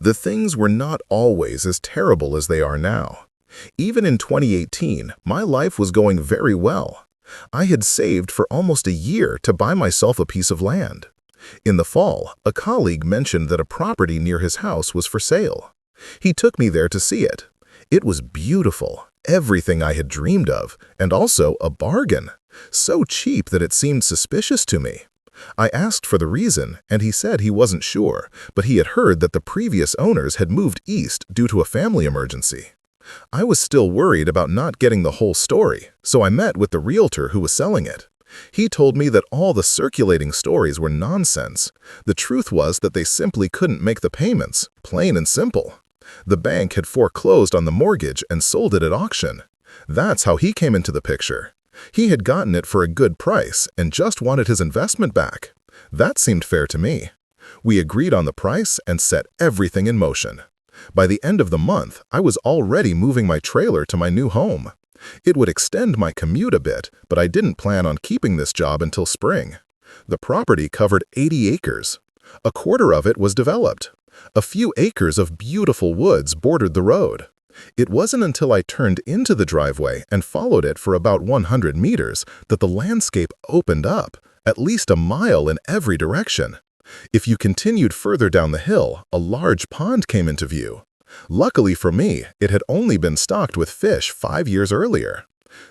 The things were not always as terrible as they are now. Even in 2018, my life was going very well. I had saved for almost a year to buy myself a piece of land. In the fall, a colleague mentioned that a property near his house was for sale. He took me there to see it. It was beautiful, everything I had dreamed of, and also a bargain. So cheap that it seemed suspicious to me. I asked for the reason, and he said he wasn't sure, but he had heard that the previous owners had moved east due to a family emergency. I was still worried about not getting the whole story, so I met with the realtor who was selling it. He told me that all the circulating stories were nonsense. The truth was that they simply couldn't make the payments, plain and simple. The bank had foreclosed on the mortgage and sold it at auction. That's how he came into the picture. He had gotten it for a good price and just wanted his investment back. That seemed fair to me. We agreed on the price and set everything in motion. By the end of the month, I was already moving my trailer to my new home. It would extend my commute a bit, but I didn't plan on keeping this job until spring. The property covered 80 acres. A quarter of it was developed. A few acres of beautiful woods bordered the road. It wasn't until I turned into the driveway and followed it for about 100 meters that the landscape opened up, at least a mile in every direction. If you continued further down the hill, a large pond came into view. Luckily for me, it had only been stocked with fish 5 years earlier.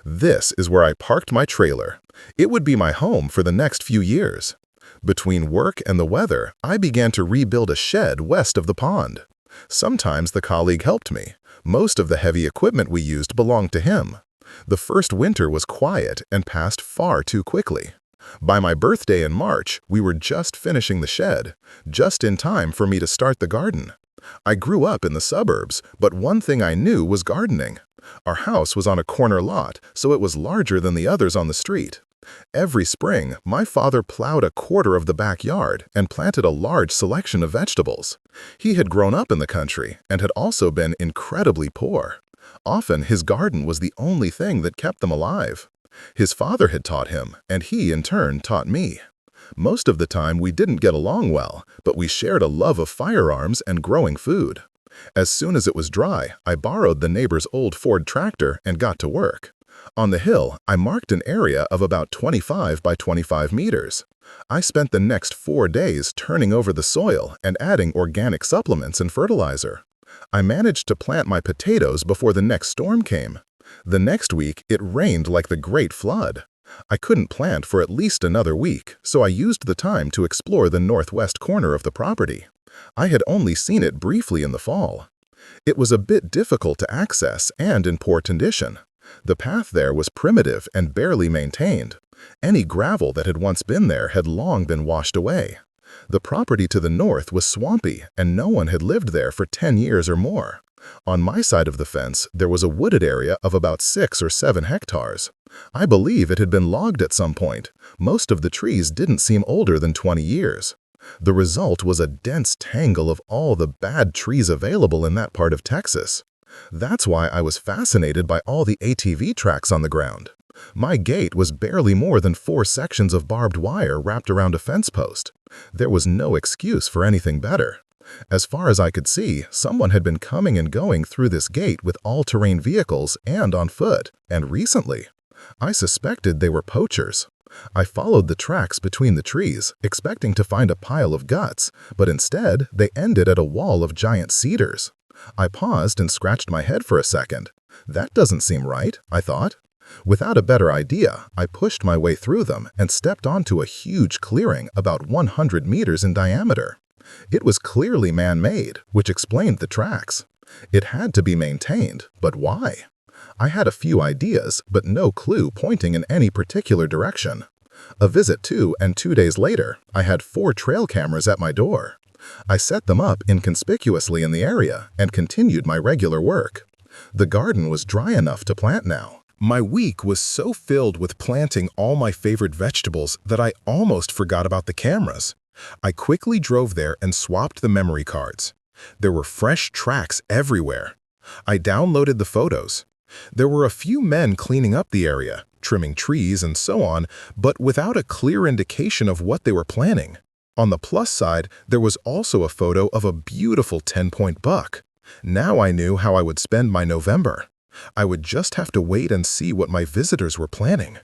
This is where I parked my trailer. It would be my home for the next few years. Between work and the weather, I began to rebuild a shed west of the pond. Sometimes the colleague helped me. Most of the heavy equipment we used belonged to him. The first winter was quiet and passed far too quickly. By my birthday in March, we were just finishing the shed, just in time for me to start the garden. I grew up in the suburbs, but one thing I knew was gardening. Our house was on a corner lot, so it was larger than the others on the street. Every spring, my father plowed a quarter of the backyard and planted a large selection of vegetables. He had grown up in the country and had also been incredibly poor. Often, his garden was the only thing that kept them alive. His father had taught him, and he, in turn, taught me. Most of the time, we didn't get along well, but we shared a love of firearms and growing food. As soon as it was dry, I borrowed the neighbor's old Ford tractor and got to work. On the hill, I marked an area of about 25 by 25 meters. I spent the next 4 days turning over the soil and adding organic supplements and fertilizer. I managed to plant my potatoes before the next storm came. The next week, it rained like the Great Flood. I couldn't plant for at least another week, so I used the time to explore the northwest corner of the property. I had only seen it briefly in the fall. It was a bit difficult to access and in poor condition. The path there was primitive and barely maintained. Any gravel that had once been there had long been washed away. The property to the north was swampy, and no one had lived there for 10 years or more. On my side of the fence, there was a wooded area of about 6 or 7 hectares. I believe it had been logged at some point. Most of the trees didn't seem older than 20 years. The result was a dense tangle of all the bad trees available in that part of Texas. That's why I was fascinated by all the ATV tracks on the ground. My gate was barely more than 4 sections of barbed wire wrapped around a fence post. There was no excuse for anything better. As far as I could see, someone had been coming and going through this gate with all-terrain vehicles and on foot, and recently. I suspected they were poachers. I followed the tracks between the trees, expecting to find a pile of guts, but instead they ended at a wall of giant cedars. I paused and scratched my head for a second. That doesn't seem right, I thought. Without a better idea, I pushed my way through them and stepped onto a huge clearing about 100 meters in diameter. It was clearly man-made, which explained the tracks. It had to be maintained, but why? I had a few ideas, but no clue pointing in any particular direction. A visit to, and 2 days later, I had 4 trail cameras at my door. I set them up inconspicuously in the area and continued my regular work. The garden was dry enough to plant now. My week was so filled with planting all my favorite vegetables that I almost forgot about the cameras. I quickly drove there and swapped the memory cards. There were fresh tracks everywhere. I downloaded the photos. There were a few men cleaning up the area, trimming trees and so on, but without a clear indication of what they were planning. On the plus side, there was also a photo of a beautiful 10-point buck. Now I knew how I would spend my November. I would just have to wait and see what my visitors were planning.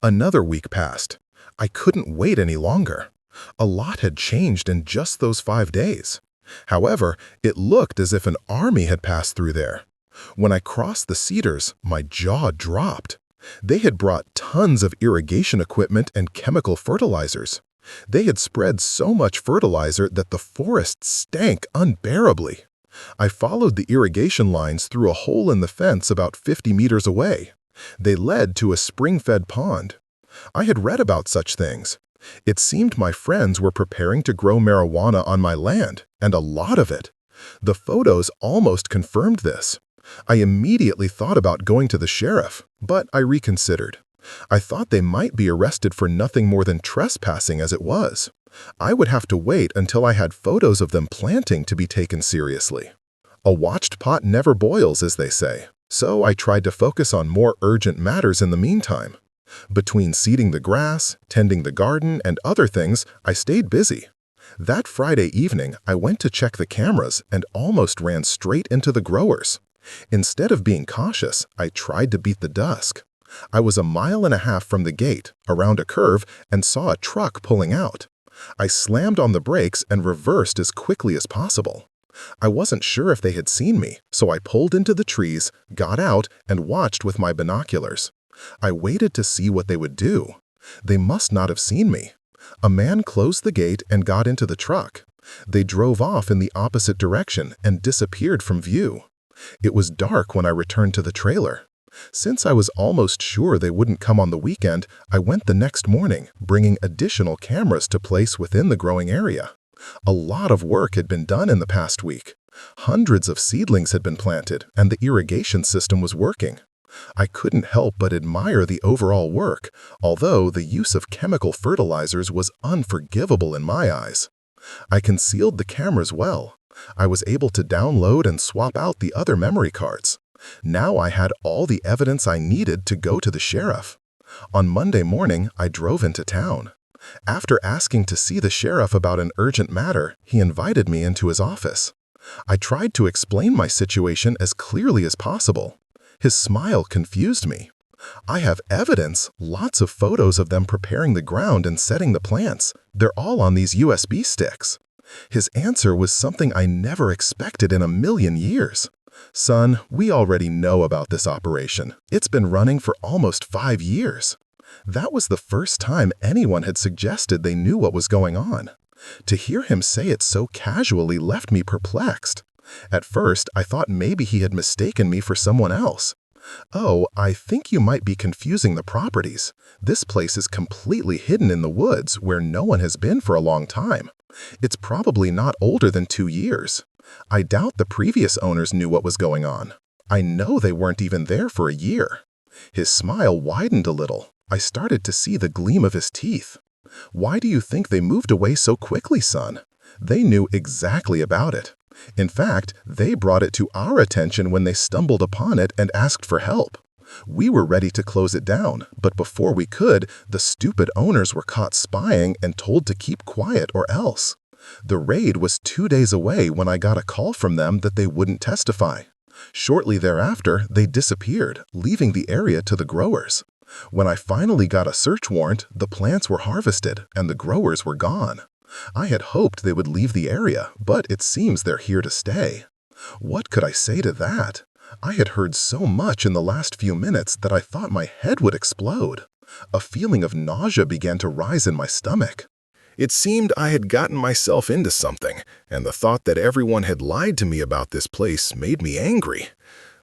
Another week passed. I couldn't wait any longer. A lot had changed in just those 5 days. However, it looked as if an army had passed through there. When I crossed the cedars, my jaw dropped. They had brought tons of irrigation equipment and chemical fertilizers. They had spread so much fertilizer that the forest stank unbearably. I followed the irrigation lines through a hole in the fence about 50 meters away. They led to a spring-fed pond. I had read about such things. It seemed my friends were preparing to grow marijuana on my land, and a lot of it. The photos almost confirmed this. I immediately thought about going to the sheriff, but I reconsidered. I thought they might be arrested for nothing more than trespassing as it was. I would have to wait until I had photos of them planting to be taken seriously. A watched pot never boils, as they say, so I tried to focus on more urgent matters in the meantime. Between seeding the grass, tending the garden, and other things, I stayed busy. That Friday evening, I went to check the cameras and almost ran straight into the growers. Instead of being cautious, I tried to beat the dusk. I was 1.5 miles from the gate, around a curve, and saw a truck pulling out. I slammed on the brakes and reversed as quickly as possible. I wasn't sure if they had seen me, so I pulled into the trees, got out, and watched with my binoculars. I waited to see what they would do. They must not have seen me. A man closed the gate and got into the truck. They drove off in the opposite direction and disappeared from view. It was dark when I returned to the trailer. Since I was almost sure they wouldn't come on the weekend, I went the next morning, bringing additional cameras to place within the growing area. A lot of work had been done in the past week. Hundreds of seedlings had been planted, and the irrigation system was working. I couldn't help but admire the overall work, although the use of chemical fertilizers was unforgivable in my eyes. I concealed the cameras well. I was able to download and swap out the other memory cards. Now I had all the evidence I needed to go to the sheriff. On Monday morning, I drove into town. After asking to see the sheriff about an urgent matter, he invited me into his office. I tried to explain my situation as clearly as possible. His smile confused me. I have evidence, lots of photos of them preparing the ground and setting the plants. They're all on these USB sticks. His answer was something I never expected in a million years. Son, we already know about this operation. It's been running for almost 5 years. That was the first time anyone had suggested they knew what was going on. To hear him say it so casually left me perplexed. At first, I thought maybe he had mistaken me for someone else. Oh, I think you might be confusing the properties. This place is completely hidden in the woods where no one has been for a long time. It's probably not older than 2 years. I doubt the previous owners knew what was going on. I know they weren't even there for a year. His smile widened a little. I started to see the gleam of his teeth. Why do you think they moved away so quickly, son? They knew exactly about it. In fact, they brought it to our attention when they stumbled upon it and asked for help. We were ready to close it down, but before we could, the stupid owners were caught spying and told to keep quiet or else. The raid was 2 days away when I got a call from them that they wouldn't testify. Shortly thereafter, they disappeared, leaving the area to the growers. When I finally got a search warrant, the plants were harvested and the growers were gone. I had hoped they would leave the area, but it seems they're here to stay. What could I say to that? I had heard so much in the last few minutes that I thought my head would explode. A feeling of nausea began to rise in my stomach. It seemed I had gotten myself into something, and the thought that everyone had lied to me about this place made me angry.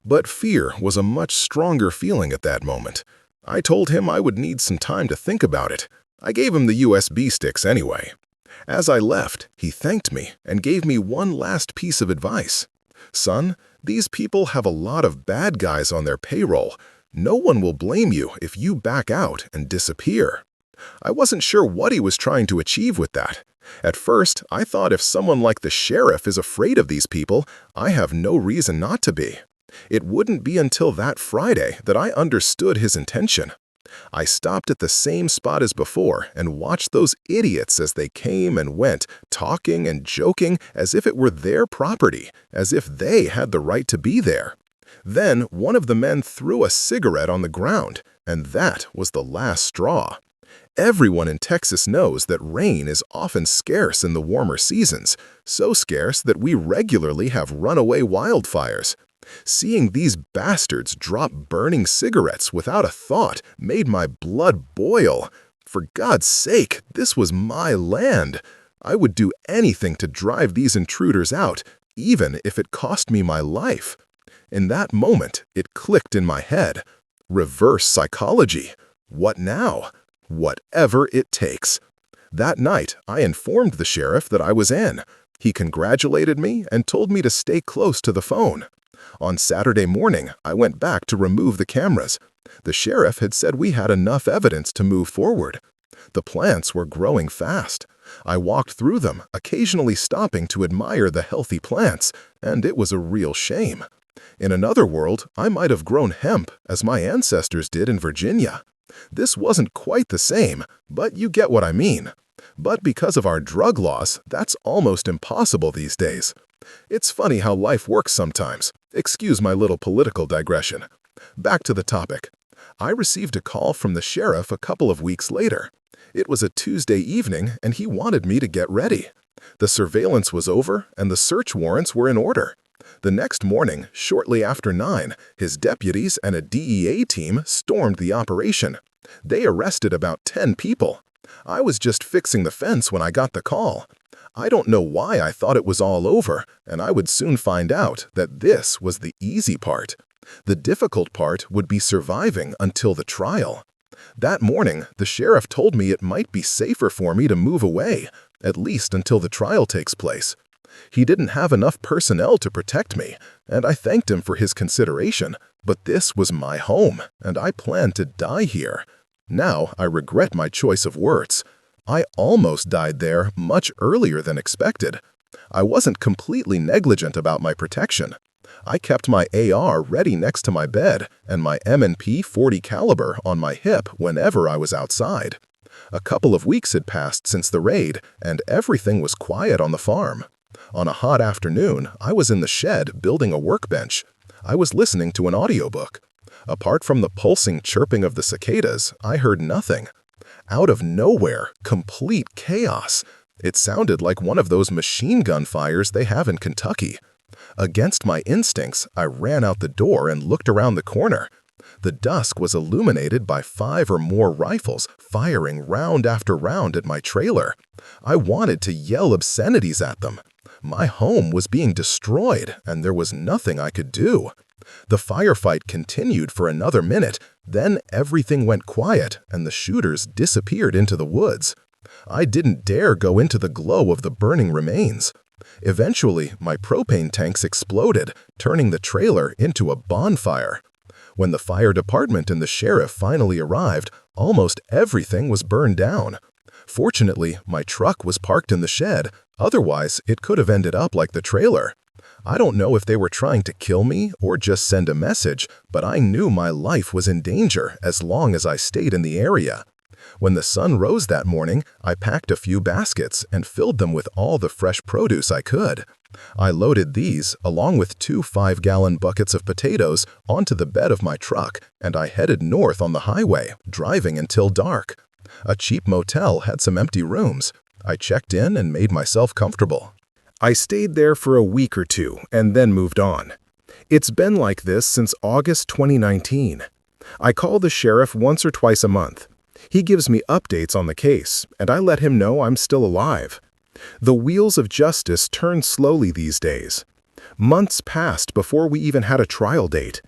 But fear was a much stronger feeling at that moment. I told him I would need some time to think about it. I gave him the USB sticks anyway. As I left, he thanked me and gave me one last piece of advice. Son, these people have a lot of bad guys on their payroll. No one will blame you if you back out and disappear. I wasn't sure what he was trying to achieve with that. At first, I thought if someone like the sheriff is afraid of these people, I have no reason not to be. It wouldn't be until that Friday that I understood his intention. I stopped at the same spot as before and watched those idiots as they came and went, talking and joking as if it were their property, as if they had the right to be there. Then one of the men threw a cigarette on the ground, and that was the last straw. Everyone in Texas knows that rain is often scarce in the warmer seasons, so scarce that we regularly have runaway wildfires. Seeing these bastards drop burning cigarettes without a thought made my blood boil. For God's sake, this was my land. I would do anything to drive these intruders out, even if it cost me my life. In that moment, it clicked in my head. Reverse psychology. What now? Whatever it takes. That night, I informed the sheriff that I was in. He congratulated me and told me to stay close to the phone. On Saturday morning, I went back to remove the cameras. The sheriff had said we had enough evidence to move forward. The plants were growing fast. I walked through them, occasionally stopping to admire the healthy plants, and it was a real shame. In another world, I might have grown hemp, as my ancestors did in Virginia. This wasn't quite the same, but you get what I mean. But because of our drug laws, that's almost impossible these days. It's funny how life works sometimes. Excuse my little political digression. Back to the topic. I received a call from the sheriff a couple of weeks later. It was a Tuesday evening, and he wanted me to get ready. The surveillance was over, and the search warrants were in order. The next morning, shortly after 9, his deputies and a DEA team stormed the operation. They arrested about 10 people. I was just fixing the fence when I got the call. I don't know why I thought it was all over, and I would soon find out that this was the easy part. The difficult part would be surviving until the trial. That morning, the sheriff told me it might be safer for me to move away, at least until the trial takes place. He didn't have enough personnel to protect me, and I thanked him for his consideration, but this was my home, and I planned to die here. Now I regret my choice of words. I almost died there much earlier than expected. I wasn't completely negligent about my protection. I kept my AR ready next to my bed and my M&P .40 caliber on my hip whenever I was outside. A couple of weeks had passed since the raid, and everything was quiet on the farm. On a hot afternoon, I was in the shed building a workbench. I was listening to an audiobook. Apart from the pulsing chirping of the cicadas, I heard nothing. Out of nowhere, complete chaos. It sounded like one of those machine gun fires they have in Kentucky. Against my instincts, I ran out the door and looked around the corner. The dusk was illuminated by 5 or more rifles firing round after round at my trailer. I wanted to yell obscenities at them. My home was being destroyed, and there was nothing I could do. The firefight continued for another minute, then everything went quiet and the shooters disappeared into the woods. I didn't dare go into the glow of the burning remains. Eventually, my propane tanks exploded, turning the trailer into a bonfire. When the fire department and the sheriff finally arrived, almost everything was burned down. Fortunately, my truck was parked in the shed, otherwise it could have ended up like the trailer. I don't know if they were trying to kill me or just send a message, but I knew my life was in danger as long as I stayed in the area. When the sun rose that morning, I packed a few baskets and filled them with all the fresh produce I could. I loaded these, along with 2 5-gallon buckets of potatoes, onto the bed of my truck, and I headed north on the highway, driving until dark. A cheap motel had some empty rooms. I checked in and made myself comfortable. I stayed there for a week or two and then moved on. It's been like this since August 2019. I call the sheriff once or twice a month. He gives me updates on the case, and I let him know I'm still alive. The wheels of justice turn slowly these days. Months passed before we even had a trial date.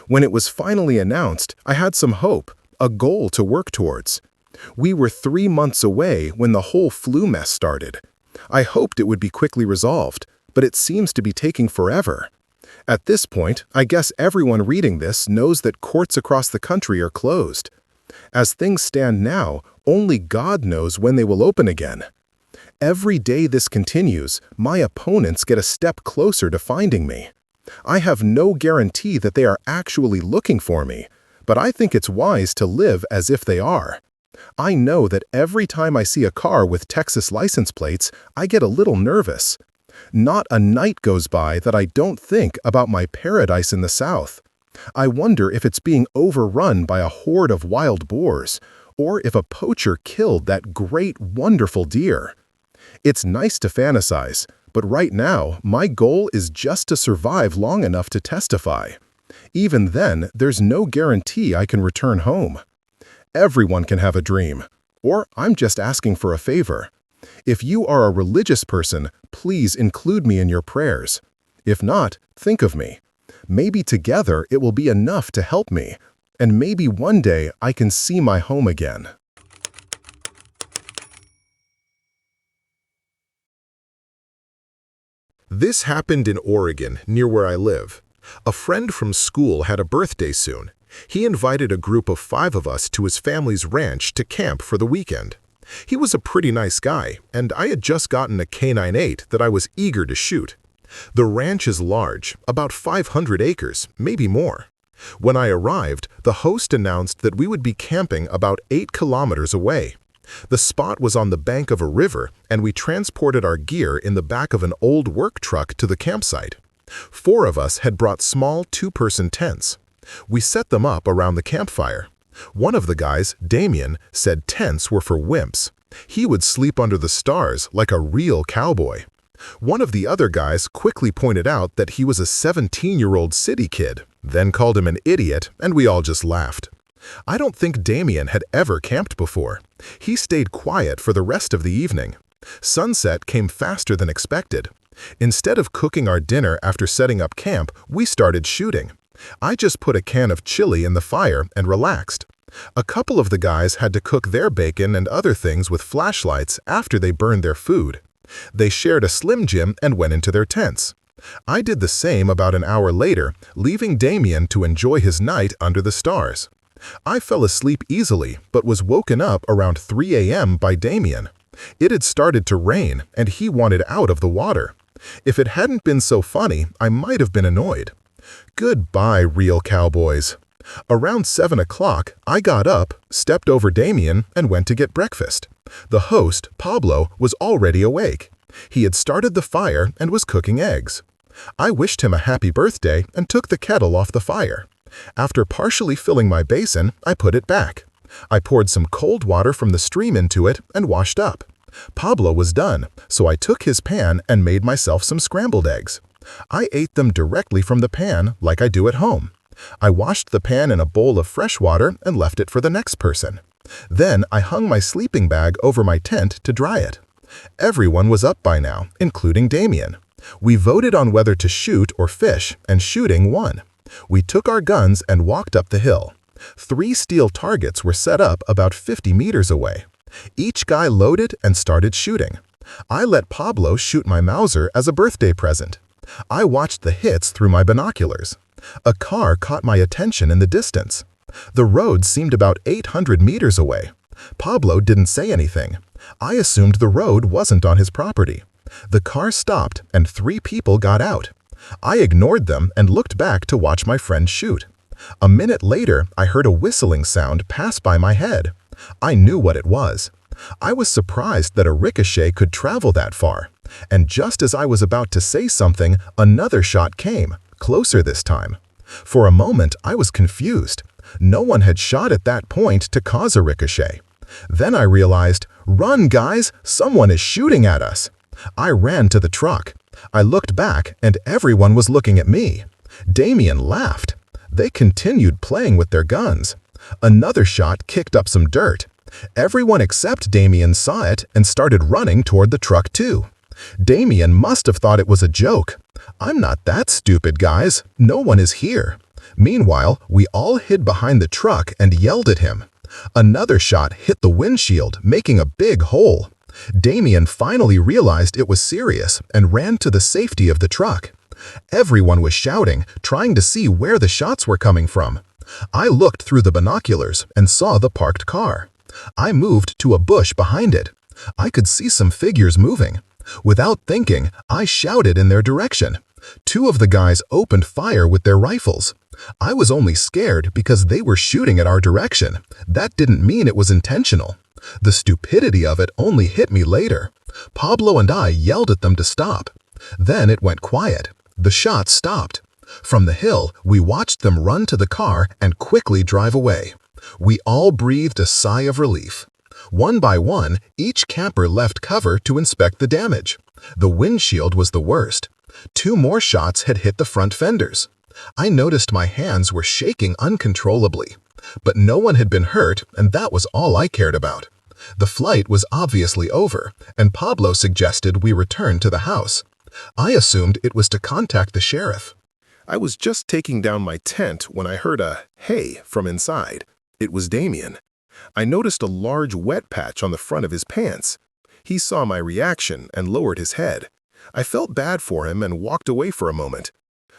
When it was finally announced, I had some hope, a goal to work towards. We were 3 months away when the whole flu mess started. I hoped it would be quickly resolved, but it seems to be taking forever. At this point, I guess everyone reading this knows that courts across the country are closed. As things stand now, only God knows when they will open again. Every day this continues, my opponents get a step closer to finding me. I have no guarantee that they are actually looking for me, but I think it's wise to live as if they are. I know that every time I see a car with Texas license plates, I get a little nervous. Not a night goes by that I don't think about my paradise in the South. I wonder if it's being overrun by a horde of wild boars, or if a poacher killed that great, wonderful deer. It's nice to fantasize, but right now, my goal is just to survive long enough to testify. Even then, there's no guarantee I can return home. Everyone can have a dream, or I'm just asking for a favor. If you are a religious person, please include me in your prayers. If not, think of me. Maybe together it will be enough to help me, and maybe one day I can see my home again. This happened in Oregon, near where I live. A friend from school had a birthday soon. He invited a group of 5 of us to his family's ranch to camp for the weekend. He was a pretty nice guy, and I had just gotten a K9.8 that I was eager to shoot. The ranch is large, about 500 acres, maybe more. When I arrived, the host announced that we would be camping about 8 kilometers away. The spot was on the bank of a river, and we transported our gear in the back of an old work truck to the campsite. 4 of us had brought small 2-person tents. We set them up around the campfire. One of the guys, Damien, said tents were for wimps. He would sleep under the stars like a real cowboy. One of the other guys quickly pointed out that he was a 17-year-old city kid, then called him an idiot, and we all just laughed. I don't think Damien had ever camped before. He stayed quiet for the rest of the evening. Sunset came faster than expected. Instead of cooking our dinner after setting up camp, we started shooting. I just put a can of chili in the fire and relaxed. A couple of the guys had to cook their bacon and other things with flashlights after they burned their food. They shared a Slim Jim and went into their tents. I did the same about an hour later, leaving Damien to enjoy his night under the stars. I fell asleep easily, but was woken up around 3 a.m. by Damien. It had started to rain, and he wanted out of the water. If it hadn't been so funny, I might have been annoyed. Goodbye, real cowboys. Around 7 o'clock, I got up, stepped over Damien, and went to get breakfast. The host, Pablo, was already awake. He had started the fire and was cooking eggs. I wished him a happy birthday and took the kettle off the fire. After partially filling my basin, I put it back. I poured some cold water from the stream into it and washed up. Pablo was done, so I took his pan and made myself some scrambled eggs. I ate them directly from the pan like I do at home. I washed the pan in a bowl of fresh water and left it for the next person. Then I hung my sleeping bag over my tent to dry it. Everyone was up by now, including Damien. We voted on whether to shoot or fish, and shooting won. We took our guns and walked up the hill. 3 steel targets were set up about 50 meters away. Each guy loaded and started shooting. I let Pablo shoot my Mauser as a birthday present. I watched the hits through my binoculars. A car caught my attention in the distance. The road seemed about 800 meters away. Pablo didn't say anything. I assumed the road wasn't on his property. The car stopped and 3 people got out. I ignored them and looked back to watch my friend shoot. A minute later, I heard a whistling sound pass by my head. I knew what it was. I was surprised that a ricochet could travel that far. And just as I was about to say something, another shot came, closer this time. For a moment, I was confused. No one had shot at that point to cause a ricochet. Then I realized, "Run, guys! Someone is shooting at us!" I ran to the truck. I looked back, and everyone was looking at me. Damien laughed. They continued playing with their guns. Another shot kicked up some dirt. Everyone except Damien saw it and started running toward the truck too. Damien must have thought it was a joke. I'm not that stupid, guys. No one is here. Meanwhile, we all hid behind the truck and yelled at him. Another shot hit the windshield, making a big hole. Damien finally realized it was serious and ran to the safety of the truck. Everyone was shouting, trying to see where the shots were coming from. I looked through the binoculars and saw the parked car. I moved to a bush behind it. I could see some figures moving. Without thinking, I shouted in their direction. Two of the guys opened fire with their rifles. I was only scared because they were shooting at our direction. That didn't mean it was intentional. The stupidity of it only hit me later. Pablo and I yelled at them to stop. Then it went quiet. The shots stopped. From the hill, we watched them run to the car and quickly drive away. We all breathed a sigh of relief. One by one, each camper left cover to inspect the damage. The windshield was the worst. Two more shots had hit the front fenders. I noticed my hands were shaking uncontrollably. But no one had been hurt, and that was all I cared about. The flight was obviously over, and Pablo suggested we return to the house. I assumed it was to contact the sheriff. I was just taking down my tent when I heard a "hey" from inside. It was Damien. I noticed a large wet patch on the front of his pants. He saw my reaction and lowered his head. I felt bad for him and walked away for a moment.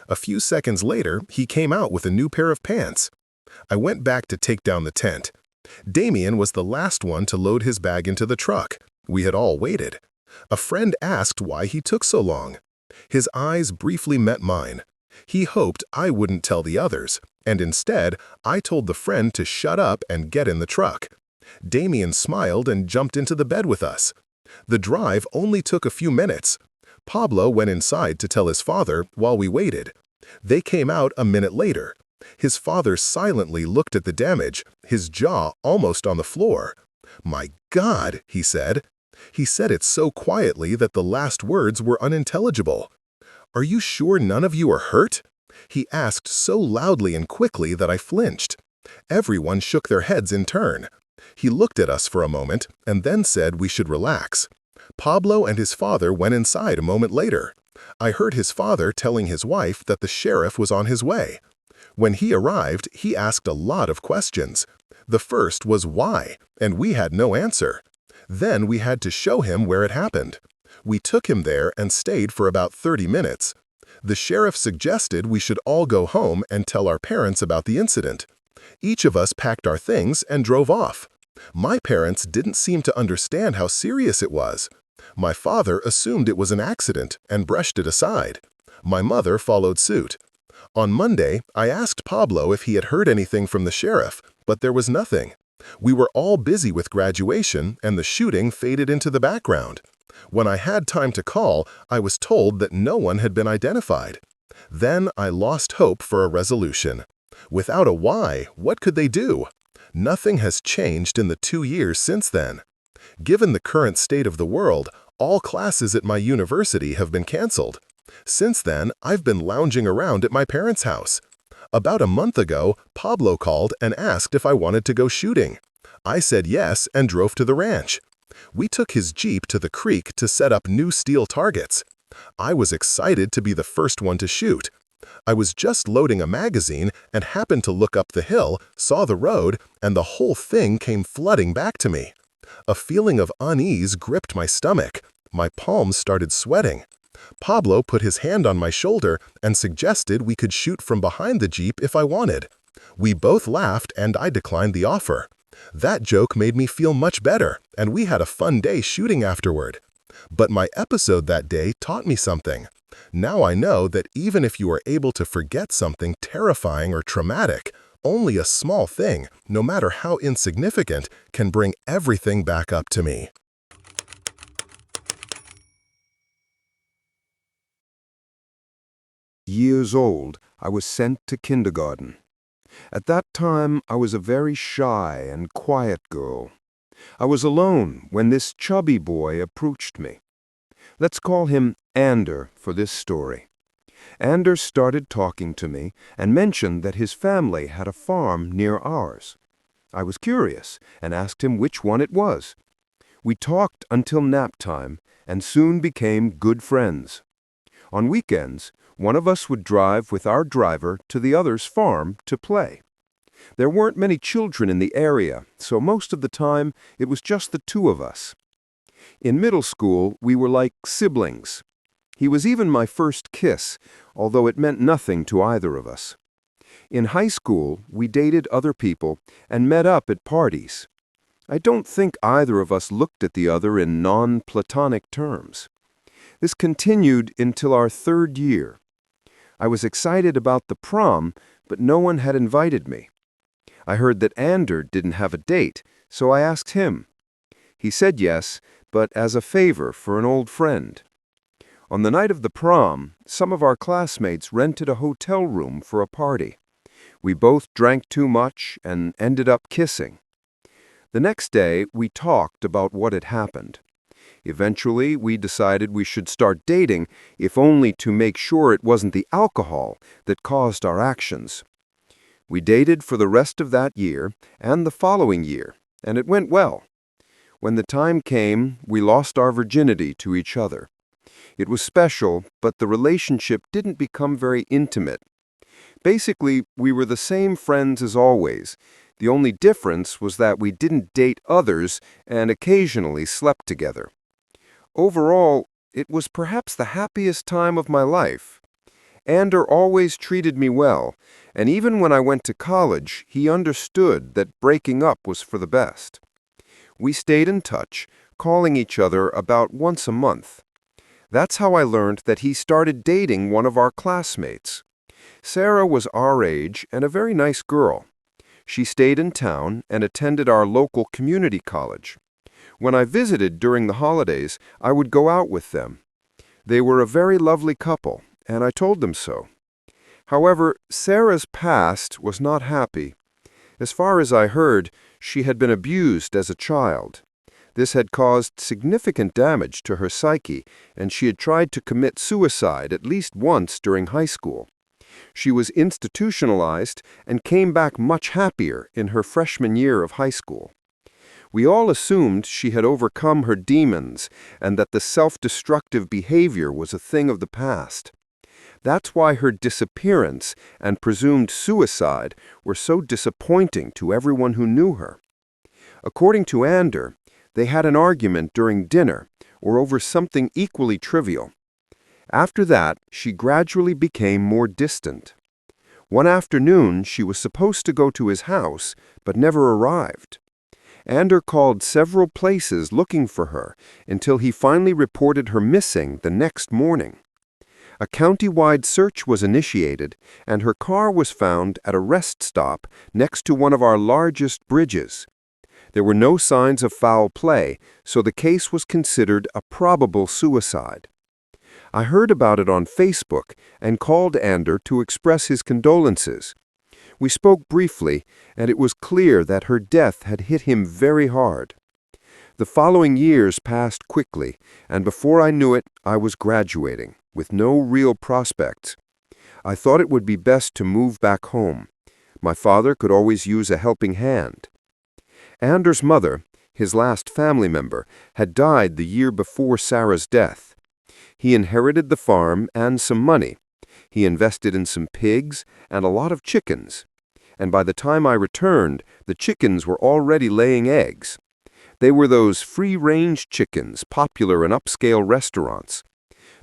A few seconds later, he came out with a new pair of pants. I went back to take down the tent. Damien was the last one to load his bag into the truck. We had all waited. A friend asked why he took so long. His eyes briefly met mine. He hoped I wouldn't tell the others, and instead, I told the friend to shut up and get in the truck. Damien smiled and jumped into the bed with us. The drive only took a few minutes. Pablo went inside to tell his father while we waited. They came out a minute later. His father silently looked at the damage, his jaw almost on the floor. "My God," he said. He said it so quietly that the last words were unintelligible. "Are you sure none of you are hurt?" He asked so loudly and quickly that I flinched. Everyone shook their heads in turn. He looked at us for a moment and then said we should relax. Pablo and his father went inside a moment later. I heard his father telling his wife that the sheriff was on his way. When he arrived, he asked a lot of questions. The first was why, and we had no answer. Then we had to show him where it happened. We took him there and stayed for about 30 minutes. The sheriff suggested we should all go home and tell our parents about the incident. Each of us packed our things and drove off. My parents didn't seem to understand how serious it was. My father assumed it was an accident and brushed it aside. My mother followed suit. On Monday, I asked Pablo if he had heard anything from the sheriff, but there was nothing. We were all busy with graduation, and the shooting faded into the background. When I had time to call, I was told that no one had been identified. Then I lost hope for a resolution. Without a why, what could they do? Nothing has changed in the 2 years since then. Given the current state of the world, all classes at my university have been canceled. Since then, I've been lounging around at my parents' house. About a month ago, Pablo called and asked if I wanted to go shooting. I said yes and drove to the ranch. We took his Jeep to the creek to set up new steel targets. I was excited to be the first one to shoot. I was just loading a magazine and happened to look up the hill, saw the road, and the whole thing came flooding back to me. A feeling of unease gripped my stomach. My palms started sweating. Pablo put his hand on my shoulder and suggested we could shoot from behind the Jeep if I wanted. We both laughed and I declined the offer. That joke made me feel much better, and we had a fun day shooting afterward. But my episode that day taught me something. Now I know that even if you are able to forget something terrifying or traumatic, only a small thing, no matter how insignificant, can bring everything back up to me. Years old, I was sent to kindergarten. At that time, I was a very shy and quiet girl. I was alone when this chubby boy approached me. Let's call him Ander for this story. Ander started talking to me and mentioned that his family had a farm near ours. I was curious and asked him which one it was. We talked until nap time and soon became good friends. On weekends, one of us would drive with our driver to the other's farm to play. There weren't many children in the area, so most of the time it was just the two of us. In middle school, we were like siblings. He was even my first kiss, although it meant nothing to either of us. In high school, we dated other people and met up at parties. I don't think either of us looked at the other in non-platonic terms. This continued until our third year. I was excited about the prom, but no one had invited me. I heard that Ander didn't have a date, so I asked him. He said yes, but as a favor for an old friend. On the night of the prom, some of our classmates rented a hotel room for a party. We both drank too much and ended up kissing. The next day, we talked about what had happened. Eventually, we decided we should start dating, if only to make sure it wasn't the alcohol that caused our actions. We dated for the rest of that year and the following year, and it went well. When the time came, we lost our virginity to each other. It was special, but the relationship didn't become very intimate. Basically, we were the same friends as always. The only difference was that we didn't date others and occasionally slept together. Overall, it was perhaps the happiest time of my life. Ander always treated me well, and even when I went to college, he understood that breaking up was for the best. We stayed in touch, calling each other about once a month. That's how I learned that he started dating one of our classmates. Sarah was our age and a very nice girl. She stayed in town and attended our local community college. When I visited during the holidays, I would go out with them. They were a very lovely couple, and I told them so. However, Sarah's past was not happy. As far as I heard, she had been abused as a child. This had caused significant damage to her psyche, and she had tried to commit suicide at least once during high school. She was institutionalized and came back much happier in her freshman year of high school. We all assumed she had overcome her demons and that the self-destructive behavior was a thing of the past. That's why her disappearance and presumed suicide were so disappointing to everyone who knew her. According to Ander, they had an argument during dinner or over something equally trivial. After that, she gradually became more distant. One afternoon, she was supposed to go to his house, but never arrived. Ander called several places looking for her until he finally reported her missing the next morning. A county-wide search was initiated, and her car was found at a rest stop next to one of our largest bridges. There were no signs of foul play, so the case was considered a probable suicide. I heard about it on Facebook and called Ander to express his condolences. We spoke briefly, and it was clear that her death had hit him very hard. The following years passed quickly, and before I knew it, I was graduating, with no real prospects. I thought it would be best to move back home. My father could always use a helping hand. Ander's mother, his last family member, had died the year before Sarah's death. He inherited the farm and some money. He invested in some pigs and a lot of chickens. And by the time I returned, the chickens were already laying eggs. They were those free-range chickens popular in upscale restaurants.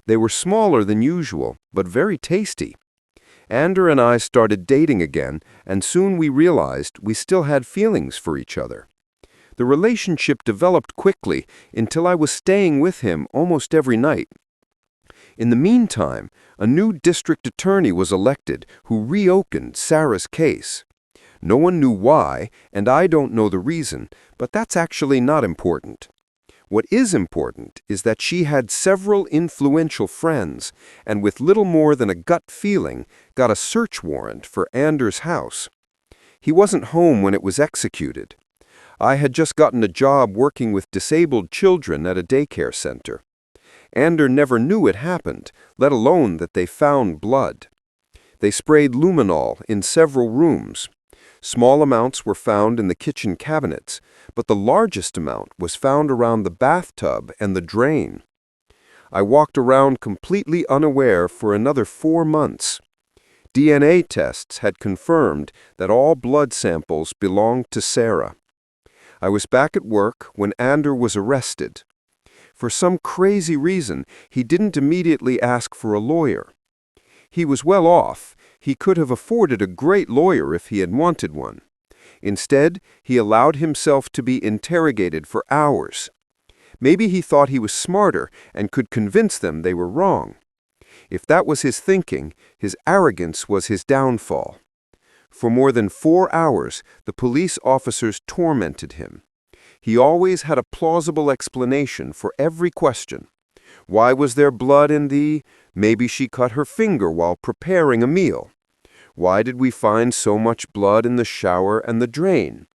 They were smaller than usual, but very tasty. Ander and I started dating again, and soon we realized we still had feelings for each other. The relationship developed quickly until I was staying with him almost every night. In the meantime, a new district attorney was elected who reopened Sarah's case. No one knew why, and I don't know the reason, but that's actually not important. What is important is that she had several influential friends, and with little more than a gut feeling, got a search warrant for Ander's house. He wasn't home when it was executed. I had just gotten a job working with disabled children at a daycare center. Ander never knew it happened, let alone that they found blood. They sprayed luminol in several rooms. Small amounts were found in the kitchen cabinets, but the largest amount was found around the bathtub and the drain. I walked around completely unaware for another 4 months. DNA tests had confirmed that all blood samples belonged to Sarah. I was back at work when Ander was arrested. For some crazy reason, he didn't immediately ask for a lawyer. He was well off. He could have afforded a great lawyer if he had wanted one. Instead, he allowed himself to be interrogated for hours. Maybe he thought he was smarter and could convince them they were wrong. If that was his thinking, his arrogance was his downfall. For more than 4 hours, the police officers tormented him. He always had a plausible explanation for every question. Why was there blood in the... Maybe she cut her finger while preparing a meal. Why did we find so much blood in the shower and the drain?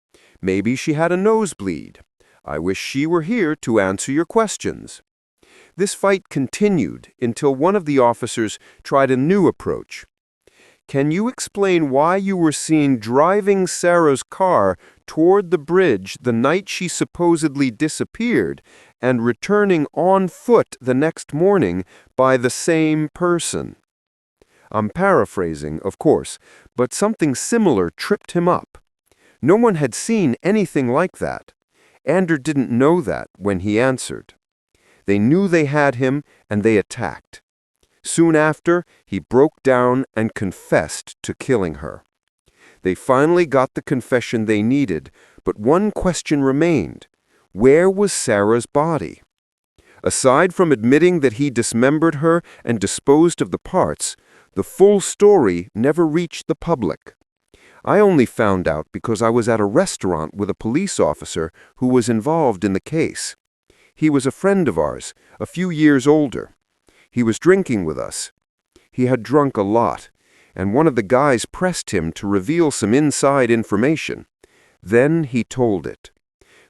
Maybe she had a nosebleed. I wish she were here to answer your questions. This fight continued until one of the officers tried a new approach. Can you explain why you were seen driving Sarah's car toward the bridge the night she supposedly disappeared and returning on foot the next morning by the same person? I'm paraphrasing, of course, but something similar tripped him up. No one had seen anything like that. Ander didn't know that when he answered. They knew they had him, and they attacked. Soon after, he broke down and confessed to killing her. They finally got the confession they needed, but one question remained. Where was Sarah's body? Aside from admitting that he dismembered her and disposed of the parts, the full story never reached the public. I only found out because I was at a restaurant with a police officer who was involved in the case. He was a friend of ours, a few years older. He was drinking with us. He had drunk a lot, and one of the guys pressed him to reveal some inside information. Then he told it.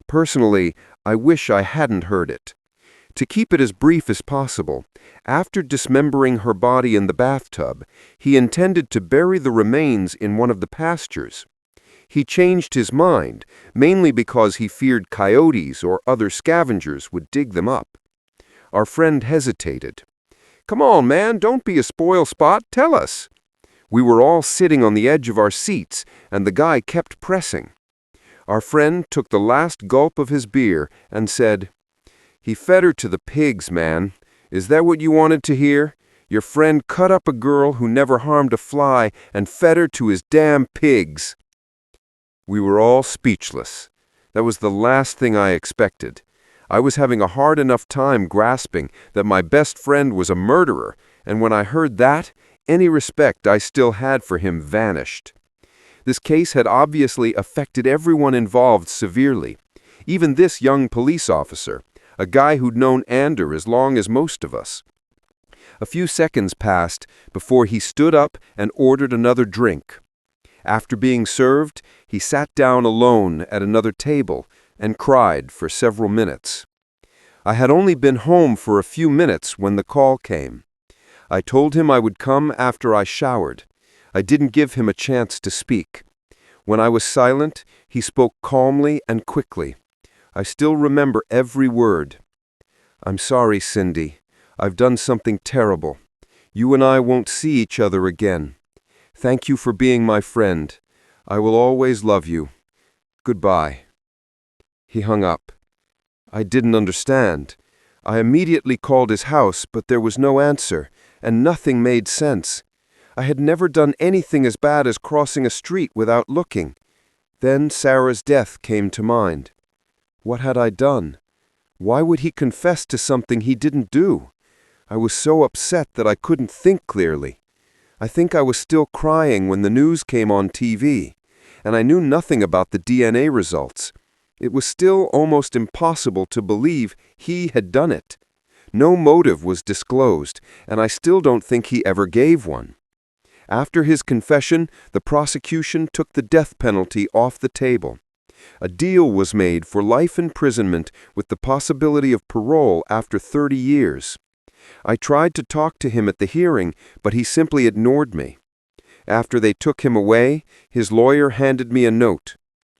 Personally, I wish I hadn't heard it. To keep it as brief as possible, after dismembering her body in the bathtub, he intended to bury the remains in one of the pastures. He changed his mind, mainly because he feared coyotes or other scavengers would dig them up. Our friend hesitated. "Come on, man, don't be a spoil spot, tell us." We were all sitting on the edge of our seats, and the guy kept pressing. Our friend took the last gulp of his beer and said, "He fed her to the pigs, man. Is that what you wanted to hear? Your friend cut up a girl who never harmed a fly and fed her to his damn pigs." We were all speechless. That was the last thing I expected. I was having a hard enough time grasping that my best friend was a murderer, and when I heard that, any respect I still had for him vanished. This case had obviously affected everyone involved severely. Even this young police officer, a guy who'd known Ander as long as most of us. A few seconds passed before he stood up and ordered another drink. After being served, he sat down alone at another table and cried for several minutes. I had only been home for a few minutes when the call came. I told him I would come after I showered. I didn't give him a chance to speak. When I was silent, he spoke calmly and quickly. I still remember every word. "I'm sorry, Cindy. I've done something terrible. You and I won't see each other again. Thank you for being my friend. I will always love you. Goodbye." He hung up. I didn't understand. I immediately called his house, but there was no answer, and nothing made sense. I had never done anything as bad as crossing a street without looking. Then Sarah's death came to mind. What had I done? Why would he confess to something he didn't do? I was so upset that I couldn't think clearly. I think I was still crying when the news came on TV, and I knew nothing about the DNA results. It was still almost impossible to believe he had done it. No motive was disclosed, and I still don't think he ever gave one. After his confession, the prosecution took the death penalty off the table. A deal was made for life imprisonment with the possibility of parole after 30 years. I tried to talk to him at the hearing, but he simply ignored me. After they took him away, his lawyer handed me a note.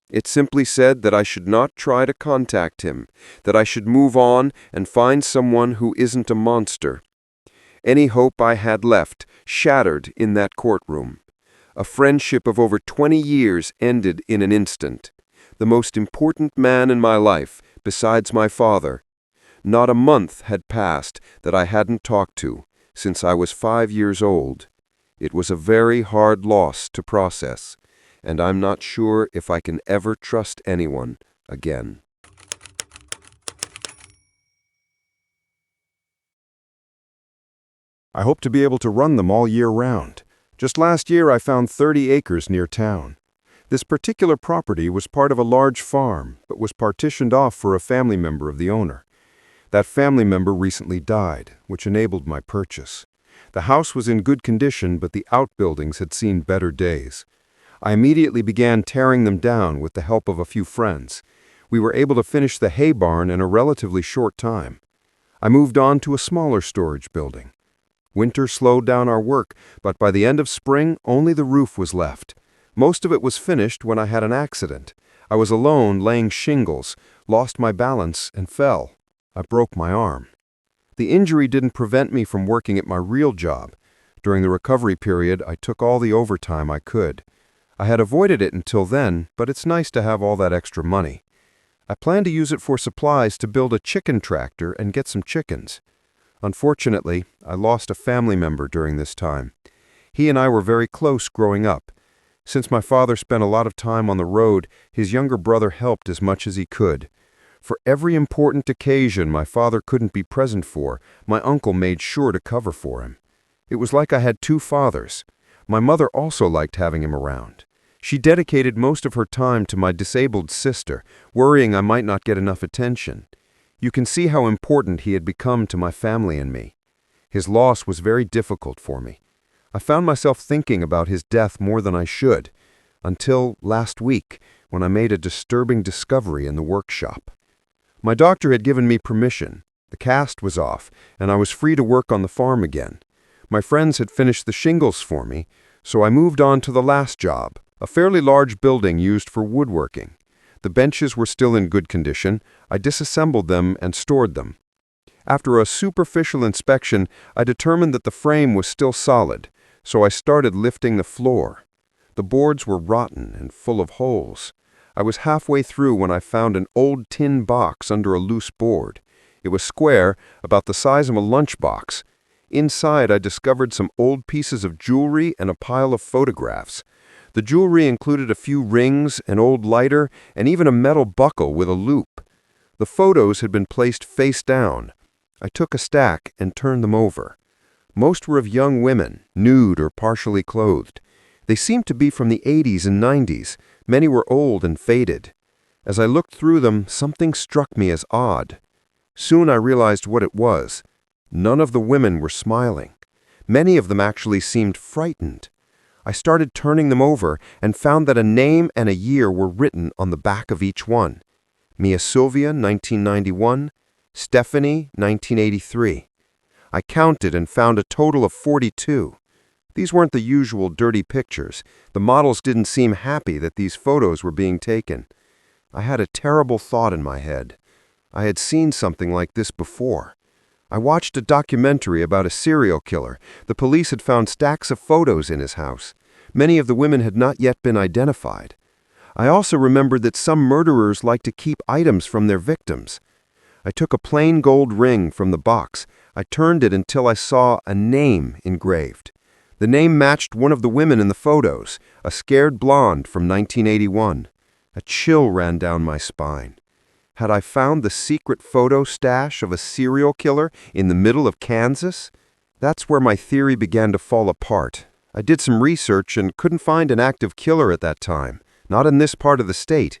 It simply said that I should not try to contact him, that I should move on and find someone who isn't a monster. Any hope I had left shattered in that courtroom. A friendship of over 20 years ended in an instant. The most important man in my life, besides my father. Not a month had passed that I hadn't talked to, since I was 5 years old. It was a very hard loss to process, and I'm not sure if I can ever trust anyone again. I hope to be able to run them all year round. Just last year I found 30 acres near town. This particular property was part of a large farm, but was partitioned off for a family member of the owner. That family member recently died, which enabled my purchase. The house was in good condition, but the outbuildings had seen better days. I immediately began tearing them down with the help of a few friends. We were able to finish the hay barn in a relatively short time. I moved on to a smaller storage building. Winter slowed down our work, but by the end of spring, only the roof was left. Most of it was finished when I had an accident. I was alone laying shingles, lost my balance, and fell. I broke my arm. The injury didn't prevent me from working at my real job. During the recovery period, I took all the overtime I could. I had avoided it until then, but it's nice to have all that extra money. I plan to use it for supplies to build a chicken tractor and get some chickens. Unfortunately, I lost a family member during this time. He and I were very close growing up. Since my father spent a lot of time on the road, his younger brother helped as much as he could. For every important occasion my father couldn't be present for, my uncle made sure to cover for him. It was like I had two fathers. My mother also liked having him around. She dedicated most of her time to my disabled sister, worrying I might not get enough attention. You can see how important he had become to my family and me. His loss was very difficult for me. I found myself thinking about his death more than I should, until last week when I made a disturbing discovery in the workshop. My doctor had given me permission. The cast was off, and I was free to work on the farm again. My friends had finished the shingles for me, so I moved on to the last job, a fairly large building used for woodworking. The benches were still in good condition. I disassembled them and stored them. After a superficial inspection, I determined that the frame was still solid, so I started lifting the floor. The boards were rotten and full of holes. I was halfway through when I found an old tin box under a loose board. It was square, about the size of a lunchbox. Inside, I discovered some old pieces of jewelry and a pile of photographs. The jewelry included a few rings, an old lighter, and even a metal buckle with a loop. The photos had been placed face down. I took a stack and turned them over. Most were of young women, nude or partially clothed. They seemed to be from the 80s and 90s. Many were old and faded. As I looked through them, something struck me as odd. Soon I realized what it was. None of the women were smiling. Many of them actually seemed frightened. I started turning them over and found that a name and a year were written on the back of each one. Mia Sylvia, 1991. Stephanie, 1983. I counted and found a total of 42. These weren't the usual dirty pictures. The models didn't seem happy that these photos were being taken. I had a terrible thought in my head. I had seen something like this before. I watched a documentary about a serial killer. The police had found stacks of photos in his house. Many of the women had not yet been identified. I also remembered that some murderers like to keep items from their victims. I took a plain gold ring from the box. I turned it until I saw a name engraved. The name matched one of the women in the photos, a scared blonde from 1981. A chill ran down my spine. Had I found the secret photo stash of a serial killer in the middle of Kansas? That's where my theory began to fall apart. I did some research and couldn't find an active killer at that time, not in this part of the state.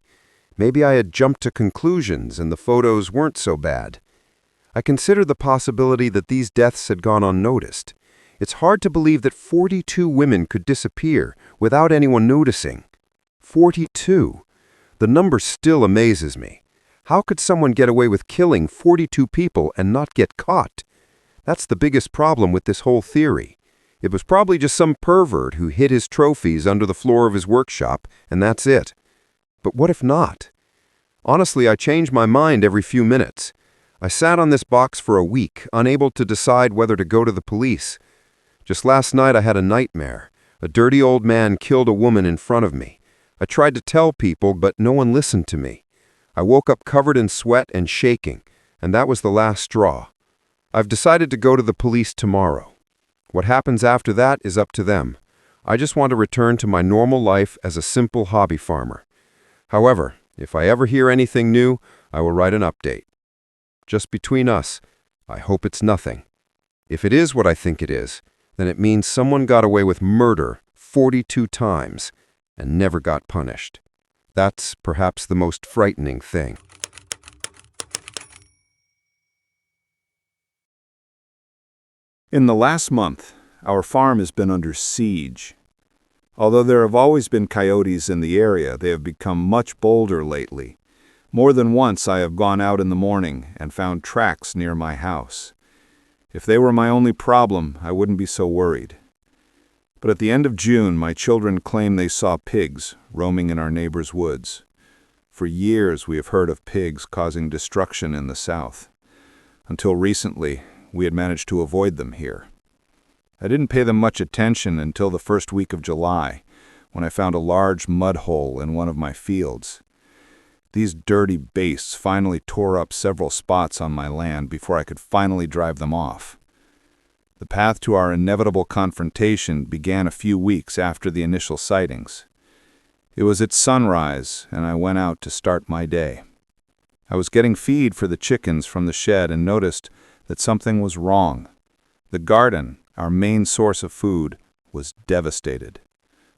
Maybe I had jumped to conclusions and the photos weren't so bad. I considered the possibility that these deaths had gone unnoticed. It's hard to believe that 42 women could disappear without anyone noticing. 42. The number still amazes me. How could someone get away with killing 42 people and not get caught? That's the biggest problem with this whole theory. It was probably just some pervert who hid his trophies under the floor of his workshop, and that's it. But what if not? Honestly, I change my mind every few minutes. I sat on this box for a week, unable to decide whether to go to the police. Just last night I had a nightmare. A dirty old man killed a woman in front of me. I tried to tell people, but no one listened to me. I woke up covered in sweat and shaking, and that was the last straw. I've decided to go to the police tomorrow. What happens after that is up to them. I just want to return to my normal life as a simple hobby farmer. However, if I ever hear anything new, I will write an update. Just between us, I hope it's nothing If it is what I think it is, then it means someone got away with murder 42 times and never got punished. That's perhaps the most frightening thing. In the last month, our farm has been under siege. Although there have always been coyotes in the area, they have become much bolder lately. More than once I have gone out in the morning and found tracks near my house. If they were my only problem, I wouldn't be so worried. But at the end of June, my children claim they saw pigs roaming in our neighbor's woods. For years we have heard of pigs causing destruction in the south. Until recently, we had managed to avoid them here. I didn't pay them much attention until the first week of July, when I found a large mud hole in one of my fields. These dirty beasts finally tore up several spots on my land before I could finally drive them off. The path to our inevitable confrontation began a few weeks after the initial sightings. It was at sunrise, and I went out to start my day. I was getting feed for the chickens from the shed and noticed that something was wrong. The garden, our main source of food, was devastated.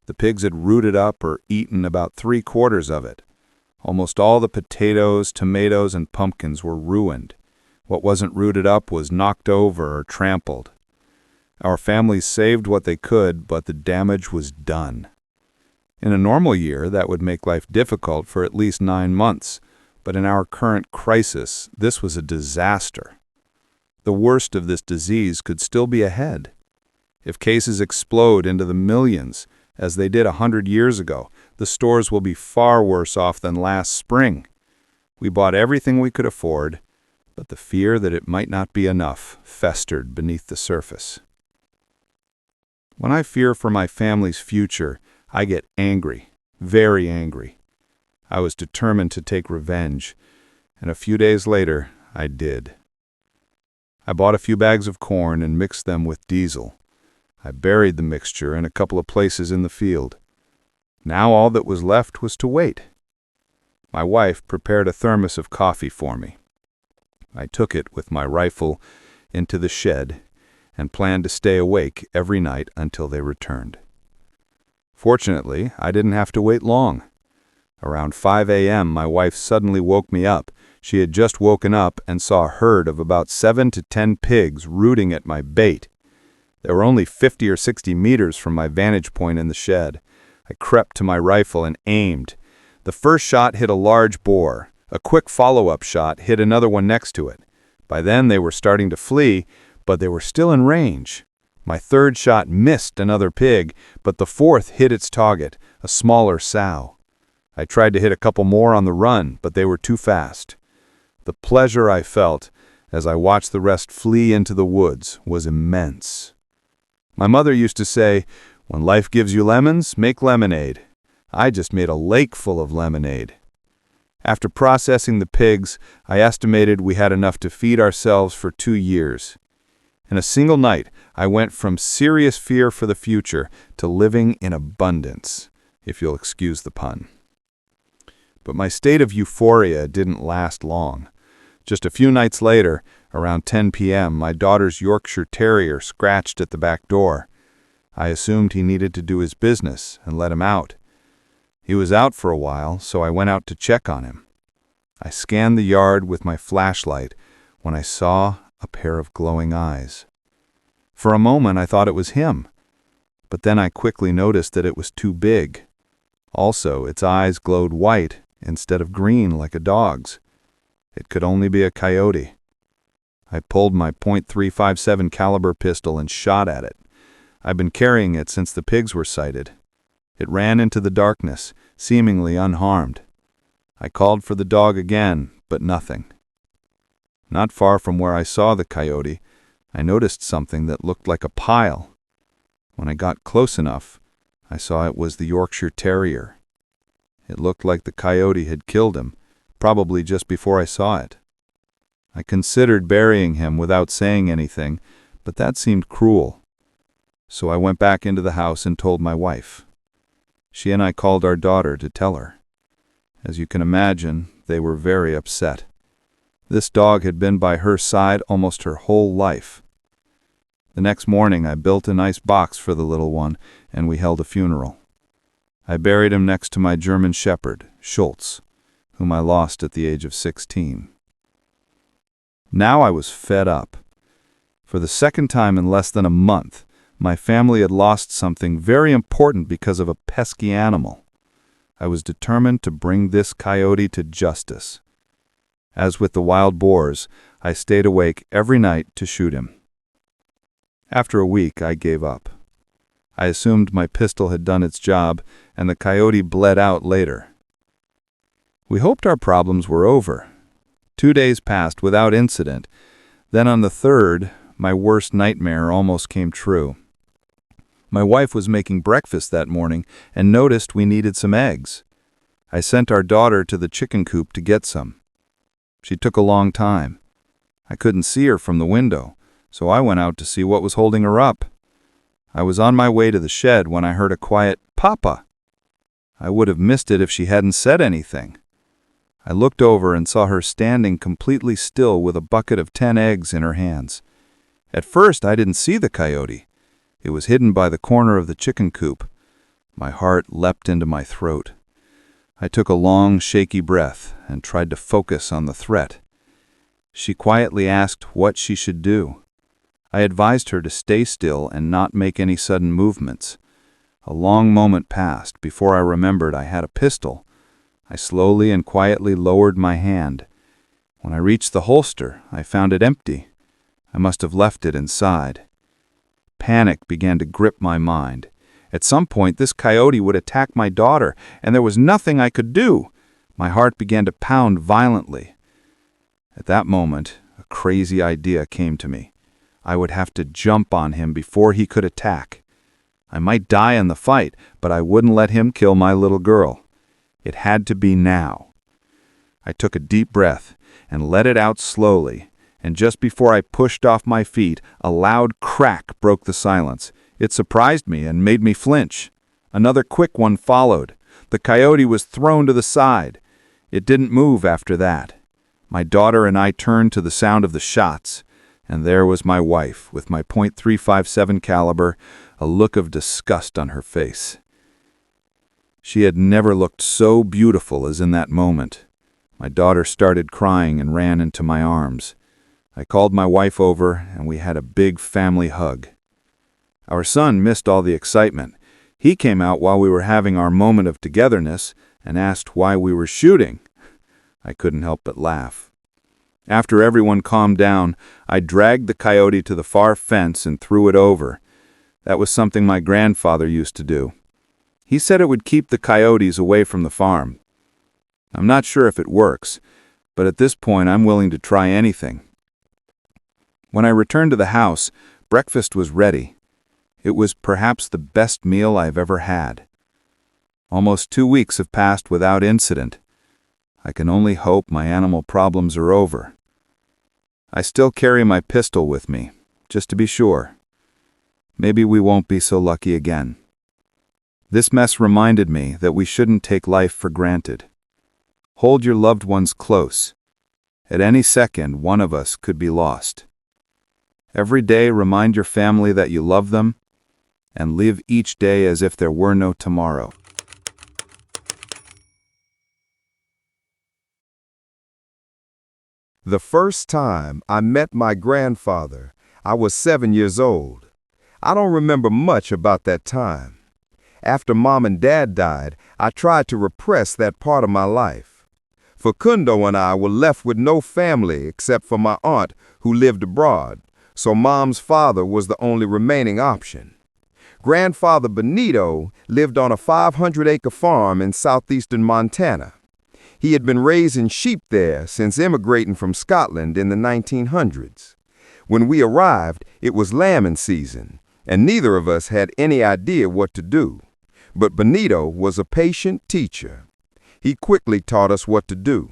The pigs had rooted up or eaten about 3/4 of it. Almost all the potatoes, tomatoes, and pumpkins were ruined. What wasn't rooted up was knocked over or trampled. Our family saved what they could, but the damage was done. In a normal year, that would make life difficult for at least 9 months, but in our current crisis, this was a disaster. The worst of this disease could still be ahead. If cases explode into the millions, as they did 100 years ago, the stores will be far worse off than last spring. We bought everything we could afford, but the fear that it might not be enough festered beneath the surface. When I fear for my family's future, I get angry, very angry. I was determined to take revenge, and a few days later, I did. I bought a few bags of corn and mixed them with diesel. I buried the mixture in a couple of places in the field. Now all that was left was to wait. My wife prepared a thermos of coffee for me. I took it with my rifle into the shed and planned to stay awake every night until they returned. Fortunately, I didn't have to wait long. Around 5 a.m., my wife suddenly woke me up. She had just woken up and saw a herd of about 7 to 10 pigs rooting at my bait. They were only 50 or 60 meters from my vantage point in the shed. I crept to my rifle and aimed. The first shot hit a large boar. A quick follow-up shot hit another one next to it. By then they were starting to flee, but they were still in range. My third shot missed another pig, but the fourth hit its target, a smaller sow. I tried to hit a couple more on the run, but they were too fast. The pleasure I felt as I watched the rest flee into the woods was immense. My mother used to say, "When life gives you lemons, make lemonade." I just made a lake full of lemonade. After processing the pigs, I estimated we had enough to feed ourselves for 2 years. In a single night, I went from serious fear for the future to living in abundance, if you'll excuse the pun. But my state of euphoria didn't last long. Just a few nights later, around 10 p.m., my daughter's Yorkshire Terrier scratched at the back door. I assumed he needed to do his business and let him out. He was out for a while, so I went out to check on him. I scanned the yard with my flashlight when I saw a pair of glowing eyes. For a moment I thought it was him, but then I quickly noticed that it was too big. Also, its eyes glowed white instead of green like a dog's. It could only be a coyote. I pulled my .357 caliber pistol and shot at it. I've been carrying it since the pigs were sighted. It ran into the darkness, seemingly unharmed. I called for the dog again, but nothing. Not far from where I saw the coyote, I noticed something that looked like a pile. When I got close enough, I saw it was the Yorkshire Terrier. It looked like the coyote had killed him, probably just before I saw it. I considered burying him without saying anything, but that seemed cruel. So I went back into the house and told my wife. She and I called our daughter to tell her. As you can imagine, they were very upset. This dog had been by her side almost her whole life. The next morning, I built a nice box for the little one, and we held a funeral. I buried him next to my German shepherd, Schultz, whom I lost at the age of 16. Now I was fed up. For the second time in less than a month, my family had lost something very important because of a pesky animal. I was determined to bring this coyote to justice. As with the wild boars, I stayed awake every night to shoot him. After a week, I gave up. I assumed my pistol had done its job, and the coyote bled out later. We hoped our problems were over. 2 days passed without incident. Then on the third, my worst nightmare almost came true. My wife was making breakfast that morning and noticed we needed some eggs. I sent our daughter to the chicken coop to get some. She took a long time. I couldn't see her from the window, so I went out to see what was holding her up. I was on my way to the shed when I heard a quiet, "Papa." I would have missed it if she hadn't said anything. I looked over and saw her standing completely still with a bucket of 10 eggs in her hands. At first, I didn't see the coyote. It was hidden by the corner of the chicken coop. My heart leapt into my throat. I took a long, shaky breath and tried to focus on the threat. She quietly asked what she should do. I advised her to stay still and not make any sudden movements. A long moment passed before I remembered I had a pistol. I slowly and quietly lowered my hand. When I reached the holster, I found it empty. I must have left it inside. Panic began to grip my mind. At some point, this coyote would attack my daughter, and there was nothing I could do. My heart began to pound violently. At that moment, a crazy idea came to me. I would have to jump on him before he could attack. I might die in the fight, but I wouldn't let him kill my little girl. It had to be now. I took a deep breath and let it out slowly, and just before I pushed off my feet, a loud crack broke the silence. It surprised me and made me flinch. Another quick one followed. The coyote was thrown to the side. It didn't move after that. My daughter and I turned to the sound of the shots, and there was my wife with my .357 caliber, a look of disgust on her face. She had never looked so beautiful as in that moment. My daughter started crying and ran into my arms. I called my wife over, and we had a big family hug. Our son missed all the excitement. He came out while we were having our moment of togetherness and asked why we were shooting. I couldn't help but laugh. After everyone calmed down, I dragged the coyote to the far fence and threw it over. That was something my grandfather used to do. He said it would keep the coyotes away from the farm. I'm not sure if it works, but at this point I'm willing to try anything. When I returned to the house, breakfast was ready. It was perhaps the best meal I've ever had. Almost 2 weeks have passed without incident. I can only hope my animal problems are over. I still carry my pistol with me, just to be sure. Maybe we won't be so lucky again. This mess reminded me that we shouldn't take life for granted. Hold your loved ones close. At any second, one of us could be lost. Every day, remind your family that you love them, and live each day as if there were no tomorrow. The first time I met my grandfather, I was 7 years old. I don't remember much about that time. After Mom and Dad died, I tried to repress that part of my life. Facundo and I were left with no family except for my aunt who lived abroad, so Mom's father was the only remaining option. Grandfather Bonito lived on a 500-acre farm in southeastern Montana. He had been raising sheep there since immigrating from Scotland in the 1900s. When we arrived, it was lambing season, and neither of us had any idea what to do. But Bonito was a patient teacher. He quickly taught us what to do.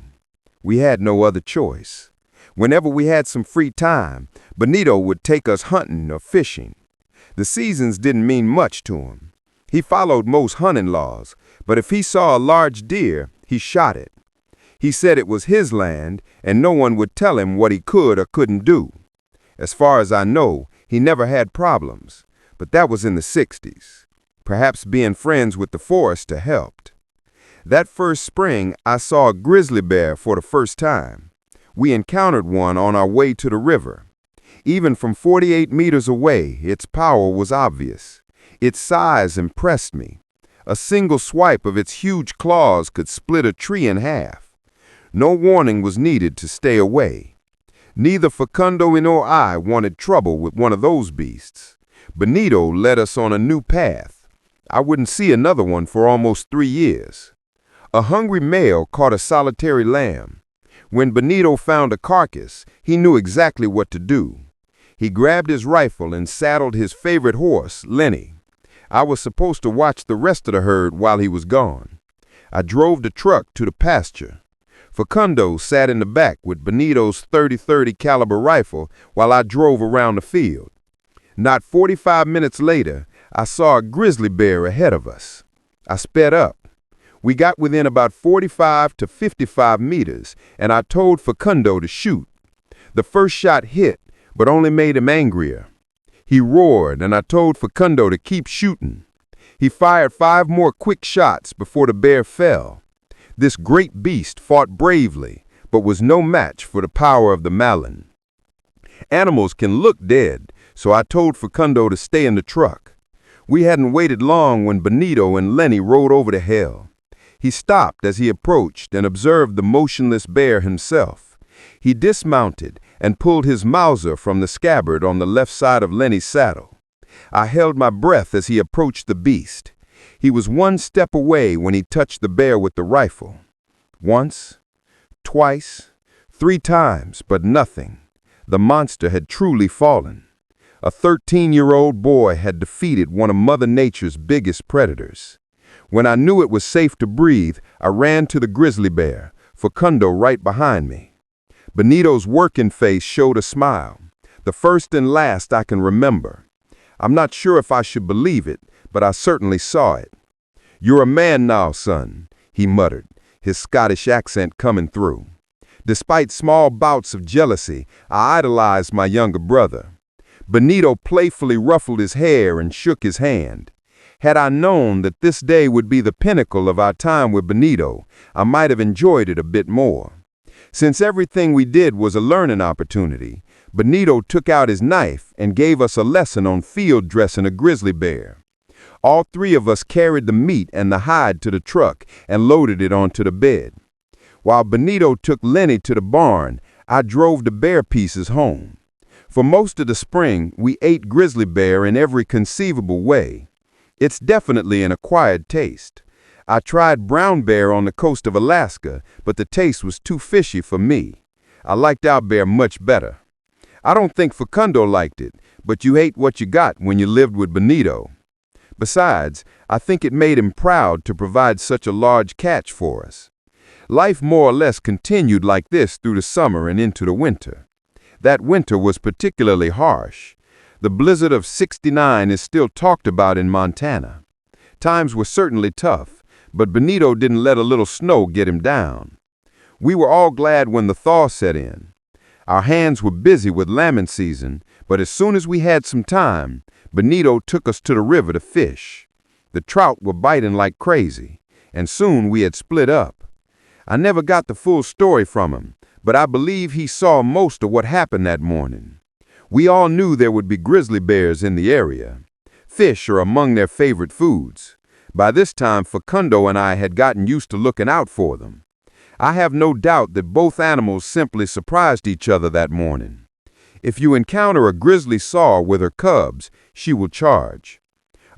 We had no other choice. Whenever we had some free time, Bonito would take us hunting or fishing. The seasons didn't mean much to him. He followed most hunting laws, but if he saw a large deer, he shot it. He said it was his land, and no one would tell him what he could or couldn't do. As far as I know, He never had problems, but that was in the 60s. Perhaps being friends with the forester helped. That first spring, I saw a grizzly bear for the first time. We encountered one on our way to the river. Even from 48 meters away, its power was obvious. Its size impressed me. A single swipe of its huge claws could split a tree in half. No warning was needed to stay away. Neither Facundo nor I wanted trouble with one of those beasts. Bonito led us on a new path. I wouldn't see another one for almost 3 years. A hungry male caught a solitary lamb. When Bonito found a carcass, he knew exactly what to do. He grabbed his rifle and saddled his favorite horse, Lenny. I was supposed to watch the rest of the herd while he was gone. I drove the truck to the pasture. Facundo sat in the back with Bonito's .30-30 caliber rifle while I drove around the field. Not 45 minutes later, I saw a grizzly bear ahead of us. I sped up. We got within about 45 to 55 meters, and I told Facundo to shoot. The first shot hit, but only made him angrier. He roared, and I told Facundo to keep shooting. He fired 5 more quick shots before the bear fell. This great beast fought bravely, but was no match for the power of the Malin. Animals can look dead, so I told Facundo to stay in the truck. We hadn't waited long when Bonito and Lenny rode over the hill. He stopped as he approached and observed the motionless bear himself. He dismounted and pulled his Mauser from the scabbard on the left side of Lenny's saddle. I held my breath as he approached the beast. He was 1 step away when he touched the bear with the rifle. Once, twice, 3 times, but nothing. The monster had truly fallen. A 13-year-old boy had defeated one of Mother Nature's biggest predators. When I knew it was safe to breathe, I ran to the grizzly bear, Facundo right behind me. Bonito's working face showed a smile, the first and last I can remember. I'm not sure if I should believe it, but I certainly saw it. "You're a man now, son," he muttered, his Scottish accent coming through. Despite small bouts of jealousy, I idolized my younger brother. Bonito playfully ruffled his hair and shook his hand. Had I known that this day would be the pinnacle of our time with Bonito, I might have enjoyed it a bit more. Since everything we did was a learning opportunity, Bonito took out his knife and gave us a lesson on field dressing a grizzly bear. All 3 of us carried the meat and the hide to the truck and loaded it onto the bed. While Bonito took Lenny to the barn, I drove the bear pieces home. For most of the spring, we ate grizzly bear in every conceivable way. It's definitely an acquired taste. I tried brown bear on the coast of Alaska, but the taste was too fishy for me. I liked our bear much better. I don't think Facundo liked it, but you ate what you got when you lived with Bonito. Besides, I think it made him proud to provide such a large catch for us. Life more or less continued like this through the summer and into the winter. That winter was particularly harsh. The blizzard of '69 is still talked about in Montana. Times were certainly tough, but Bonito didn't let a little snow get him down. We were all glad when the thaw set in. Our hands were busy with lambing season, but as soon as we had some time, Bonito took us to the river to fish. The trout were biting like crazy, and soon we had split up. I never got the full story from him, but I believe he saw most of what happened that morning. We all knew there would be grizzly bears in the area. Fish are among their favorite foods. By this time, Facundo and I had gotten used to looking out for them. I have no doubt that both animals simply surprised each other that morning. If you encounter a grizzly saw with her cubs, she will charge.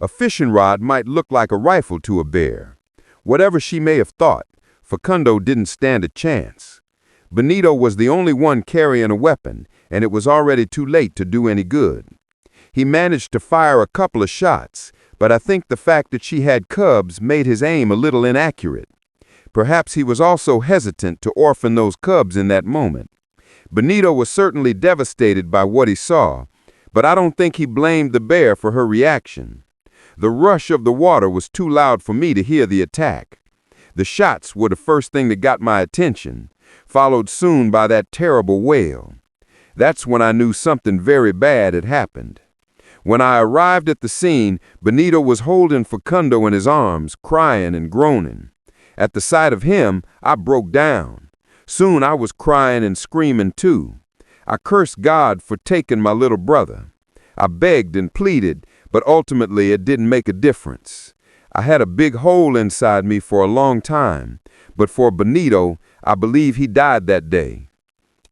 A fishing rod might look like a rifle to a bear. Whatever she may have thought, Facundo didn't stand a chance. Bonito was the only one carrying a weapon, and it was already too late to do any good. He managed to fire a couple of shots, but I think the fact that she had cubs made his aim a little inaccurate. Perhaps he was also hesitant to orphan those cubs in that moment. Bonito was certainly devastated by what he saw, but I don't think he blamed the bear for her reaction. The rush of the water was too loud for me to hear the attack. The shots were the first thing that got my attention, followed soon by that terrible wail. That's when I knew something very bad had happened. When I arrived at the scene, Bonito was holding Facundo in his arms, crying and groaning. At the sight of him, I broke down. Soon I was crying and screaming too. I cursed God for taking my little brother. I begged and pleaded, but ultimately it didn't make a difference. I had a big hole inside me for a long time, but for Bonito, I believe he died that day.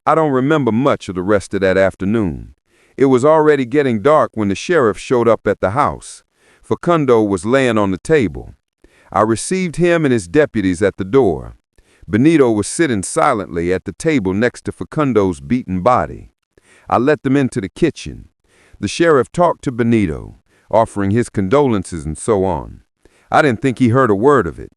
I don't remember much of the rest of that afternoon. It was already getting dark when the sheriff showed up at the house. Facundo was laying on the table. I received him and his deputies at the door. Bonito was sitting silently at the table next to Facundo's beaten body. I let them into the kitchen. The sheriff talked to Bonito, offering his condolences and so on. I didn't think he heard a word of it.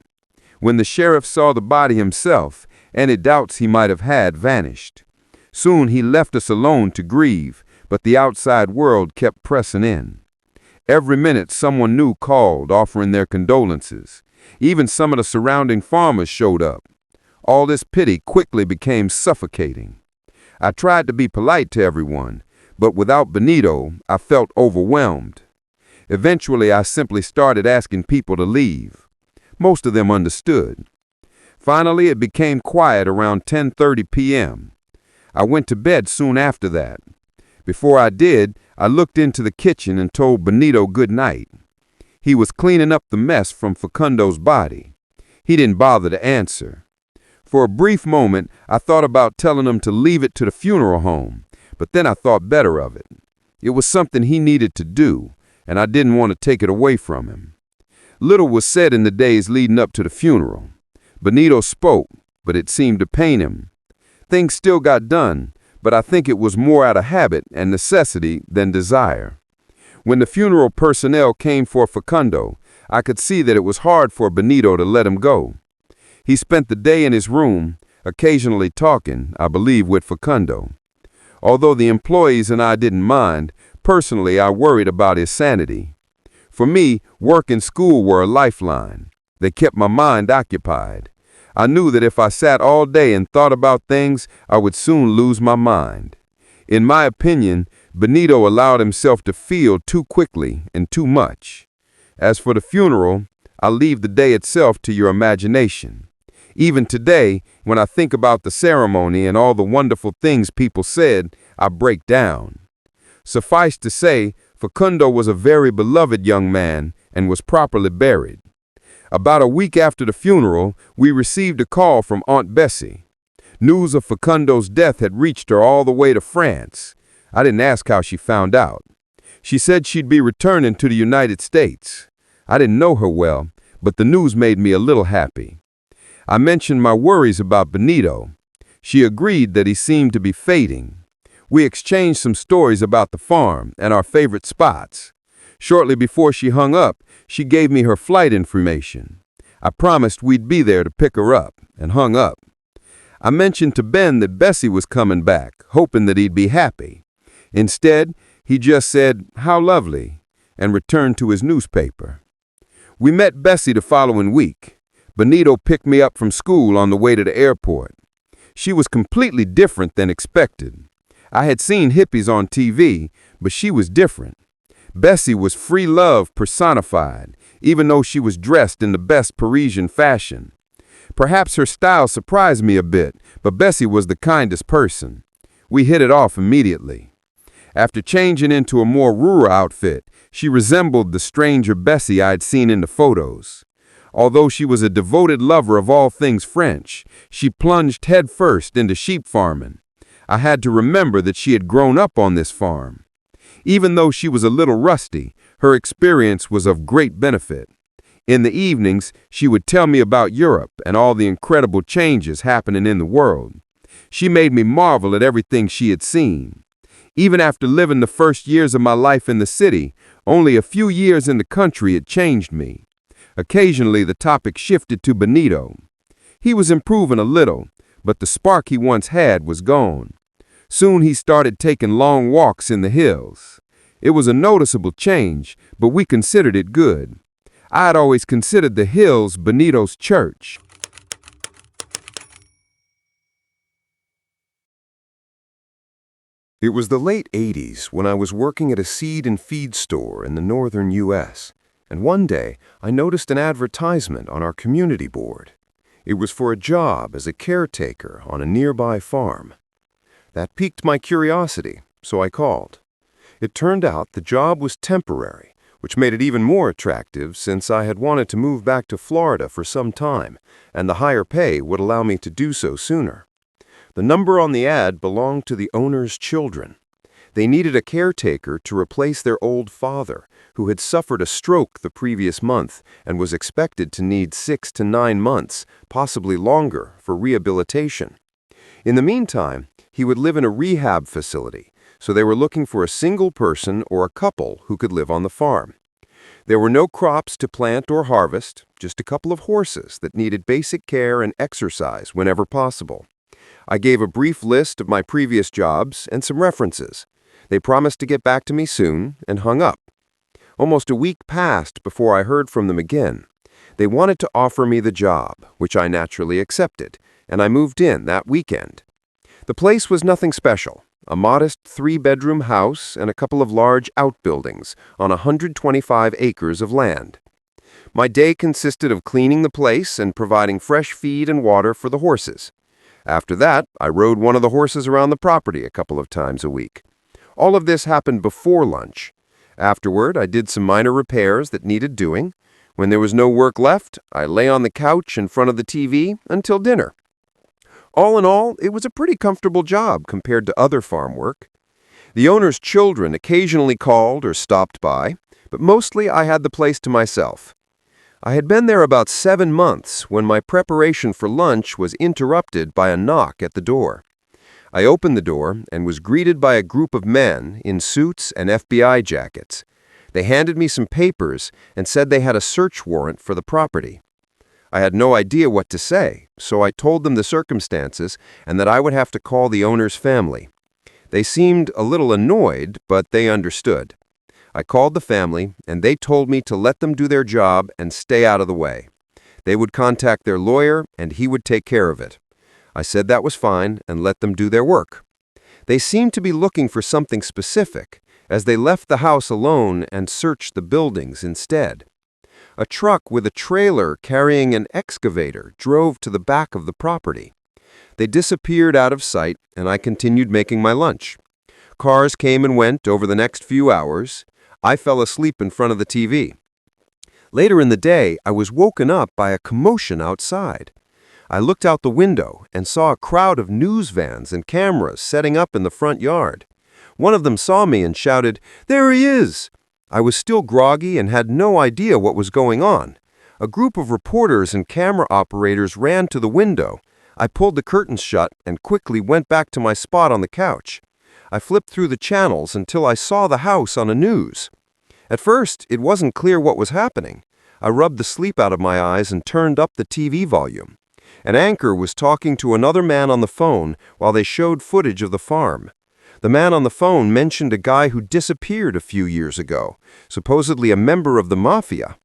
When the sheriff saw the body himself, any doubts he might have had vanished. Soon he left us alone to grieve, but the outside world kept pressing in. Every minute someone new called, offering their condolences. Even some of the surrounding farmers showed up. All this pity quickly became suffocating. I tried to be polite to everyone, but without Bonito, I felt overwhelmed. Eventually, I simply started asking people to leave. Most of them understood. Finally, it became quiet around 10:30 p.m. I went to bed soon after that. Before I did, I looked into the kitchen and told Bonito good night. He was cleaning up the mess from Facundo's body. He didn't bother to answer. For a brief moment, I thought about telling him to leave it to the funeral home, but then I thought better of it. It was something he needed to do, and I didn't want to take it away from him. Little was said in the days leading up to the funeral. Bonito spoke, but it seemed to pain him. Things still got done, but I think it was more out of habit and necessity than desire. When the funeral personnel came for Facundo, I could see that it was hard for Bonito to let him go. He spent the day in his room, occasionally talking, I believe, with Facundo. Although the employees and I didn't mind, personally I worried about his sanity. For me, work and school were a lifeline. They kept my mind occupied. I knew that if I sat all day and thought about things, I would soon lose my mind. In my opinion, Bonito allowed himself to feel too quickly and too much. As for the funeral, I'll leave the day itself to your imagination. Even today, when I think about the ceremony and all the wonderful things people said, I break down. Suffice to say, Facundo was a very beloved young man and was properly buried. About a week after the funeral, we received a call from Aunt Bessie. News of Facundo's death had reached her all the way to France. I didn't ask how she found out. She said she'd be returning to the United States. I didn't know her well, but the news made me a little happy. I mentioned my worries about Bonito. She agreed that he seemed to be fading. We exchanged some stories about the farm and our favorite spots. Shortly before she hung up, she gave me her flight information. I promised we'd be there to pick her up, and hung up. I mentioned to Ben that Bessie was coming back, hoping that he'd be happy. Instead, he just said, "How lovely," and returned to his newspaper. We met Bessie the following week. Bonito picked me up from school on the way to the airport. She was completely different than expected. I had seen hippies on TV, but she was different. Bessie was free love personified, even though she was dressed in the best Parisian fashion. Perhaps her style surprised me a bit, but Bessie was the kindest person. We hit it off immediately. After changing into a more rural outfit, she resembled the stranger Bessie I'd seen in the photos. Although she was a devoted lover of all things French, she plunged headfirst into sheep farming. I had to remember that she had grown up on this farm. Even though she was a little rusty, her experience was of great benefit. In the evenings, she would tell me about Europe and all the incredible changes happening in the world. She made me marvel at everything she had seen. Even after living the first years of my life in the city, only a few years in the country had changed me. Occasionally, the topic shifted to Bonito. He was improving a little, but the spark he once had was gone. Soon he started taking long walks in the hills. It was a noticeable change, but we considered it good. I had always considered the hills Bonito's church. It was the late 80s when I was working at a seed and feed store in the northern U.S., and one day I noticed an advertisement on our community board. It was for a job as a caretaker on a nearby farm. That piqued my curiosity, so I called. It turned out the job was temporary, which made it even more attractive since I had wanted to move back to Florida for some time, and the higher pay would allow me to do so sooner. The number on the ad belonged to the owner's children. They needed a caretaker to replace their old father, who had suffered a stroke the previous month and was expected to need 6 to 9 months, possibly longer, for rehabilitation. In the meantime, he would live in a rehab facility, so they were looking for a single person or a couple who could live on the farm. There were no crops to plant or harvest, just a couple of horses that needed basic care and exercise whenever possible. I gave a brief list of my previous jobs and some references. They promised to get back to me soon and hung up. Almost a week passed before I heard from them again. They wanted to offer me the job, which I naturally accepted, and I moved in that weekend. The place was nothing special, a modest 3-bedroom house and a couple of large outbuildings on 125 acres of land. My day consisted of cleaning the place and providing fresh feed and water for the horses. After that, I rode one of the horses around the property a couple of times a week. All of this happened before lunch. Afterward, I did some minor repairs that needed doing. When there was no work left, I lay on the couch in front of the TV until dinner. All in all, it was a pretty comfortable job compared to other farm work. The owner's children occasionally called or stopped by, but mostly I had the place to myself. I had been there about 7 months when my preparation for lunch was interrupted by a knock at the door. I opened the door and was greeted by a group of men in suits and FBI jackets. They handed me some papers and said they had a search warrant for the property. I had no idea what to say, so I told them the circumstances and that I would have to call the owner's family. They seemed a little annoyed, but they understood. I called the family, and they told me to let them do their job and stay out of the way. They would contact their lawyer, and he would take care of it. I said that was fine and let them do their work. They seemed to be looking for something specific, as they left the house alone and searched the buildings instead. A truck with a trailer carrying an excavator drove to the back of the property. They disappeared out of sight, and I continued making my lunch. Cars came and went over the next few hours. I fell asleep in front of the TV. Later in the day, I was woken up by a commotion outside. I looked out the window and saw a crowd of news vans and cameras setting up in the front yard. One of them saw me and shouted, "There he is!" I was still groggy and had no idea what was going on. A group of reporters and camera operators ran to the window. I pulled the curtains shut and quickly went back to my spot on the couch. I flipped through the channels until I saw the house on the news. At first, it wasn't clear what was happening. I rubbed the sleep out of my eyes and turned up the TV volume. An anchor was talking to another man on the phone while they showed footage of the farm. The man on the phone mentioned a guy who disappeared a few years ago, supposedly a member of the Mafia.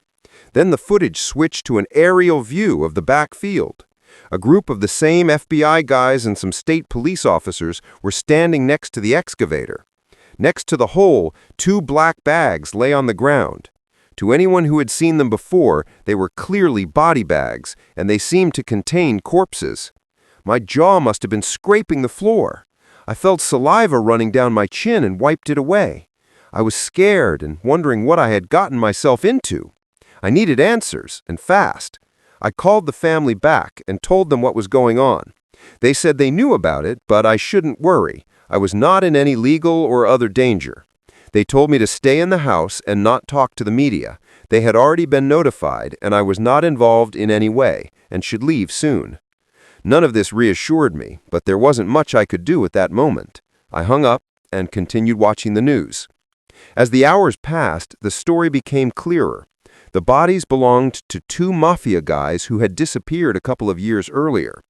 Then the footage switched to an aerial view of the back field. A group of the same FBI guys and some state police officers were standing next to the excavator. Next to the hole, 2 black bags lay on the ground. To anyone who had seen them before, they were clearly body bags, and they seemed to contain corpses. My jaw must have been scraping the floor. I felt saliva running down my chin and wiped it away. I was scared and wondering what I had gotten myself into. I needed answers, and fast. I called the family back and told them what was going on. They said they knew about it, but I shouldn't worry. I was not in any legal or other danger. They told me to stay in the house and not talk to the media. They had already been notified, and I was not involved in any way, and should leave soon. None of this reassured me, but there wasn't much I could do at that moment. I hung up and continued watching the news. As the hours passed, the story became clearer. The bodies belonged to 2 Mafia guys who had disappeared a couple of years earlier.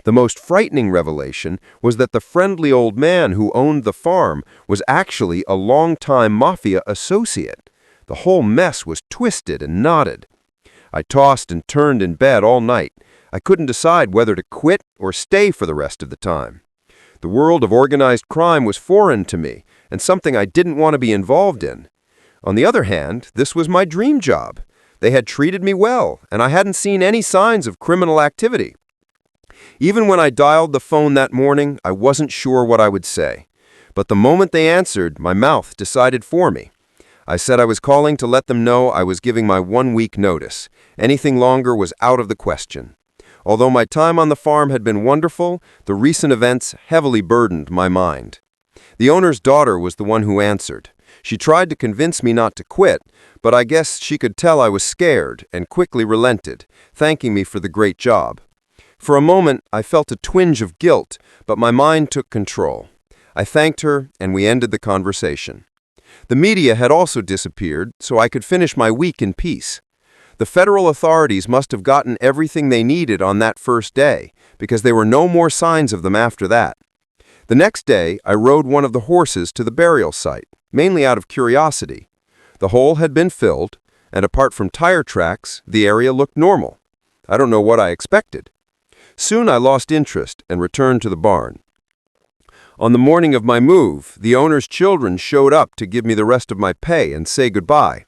The most frightening revelation was that the friendly old man who owned the farm was actually a longtime Mafia associate. The whole mess was twisted and knotted. I tossed and turned in bed all night. I couldn't decide whether to quit or stay for the rest of the time. The world of organized crime was foreign to me, and something I didn't want to be involved in. On the other hand, this was my dream job. They had treated me well, and I hadn't seen any signs of criminal activity. Even when I dialed the phone that morning, I wasn't sure what I would say. But the moment they answered, my mouth decided for me. I said I was calling to let them know I was giving my 1-week notice. Anything longer was out of the question. Although my time on the farm had been wonderful, the recent events heavily burdened my mind. The owner's daughter was the one who answered. She tried to convince me not to quit, but I guess she could tell I was scared and quickly relented, thanking me for the great job. For a moment, I felt a twinge of guilt, but my mind took control. I thanked her, and we ended the conversation. The media had also disappeared, so I could finish my week in peace. The federal authorities must have gotten everything they needed on that first day, because there were no more signs of them after that. The next day, I rode one of the horses to the burial site, mainly out of curiosity. The hole had been filled, and apart from tire tracks, the area looked normal. I don't know what I expected. Soon I lost interest and returned to the barn. On the morning of my move, the owner's children showed up to give me the rest of my pay and say goodbye.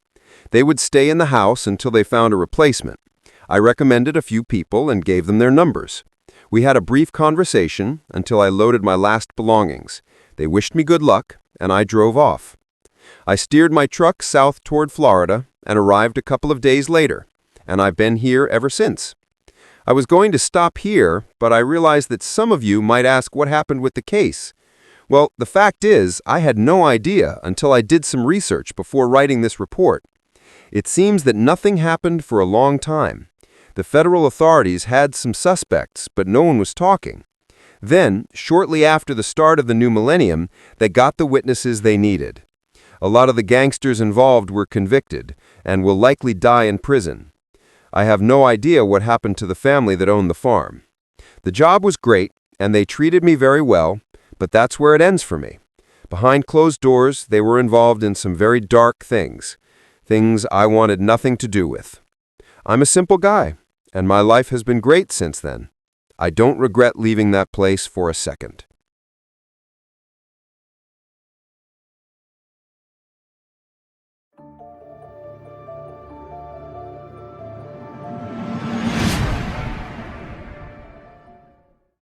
They would stay in the house until they found a replacement. I recommended a few people and gave them their numbers. We had a brief conversation until I loaded my last belongings. They wished me good luck, and I drove off. I steered my truck south toward Florida and arrived a couple of days later, and I've been here ever since. I was going to stop here, but I realized that some of you might ask what happened with the case. Well, the fact is, I had no idea until I did some research before writing this report. It seems that nothing happened for a long time. The federal authorities had some suspects, but no one was talking. Then, shortly after the start of the new millennium, they got the witnesses they needed. A lot of the gangsters involved were convicted and will likely die in prison. I have no idea what happened to the family that owned the farm. The job was great, and they treated me very well, but that's where it ends for me. Behind closed doors, they were involved in some very dark things I wanted nothing to do with. I'm a simple guy, and my life has been great since then. I don't regret leaving that place for a second.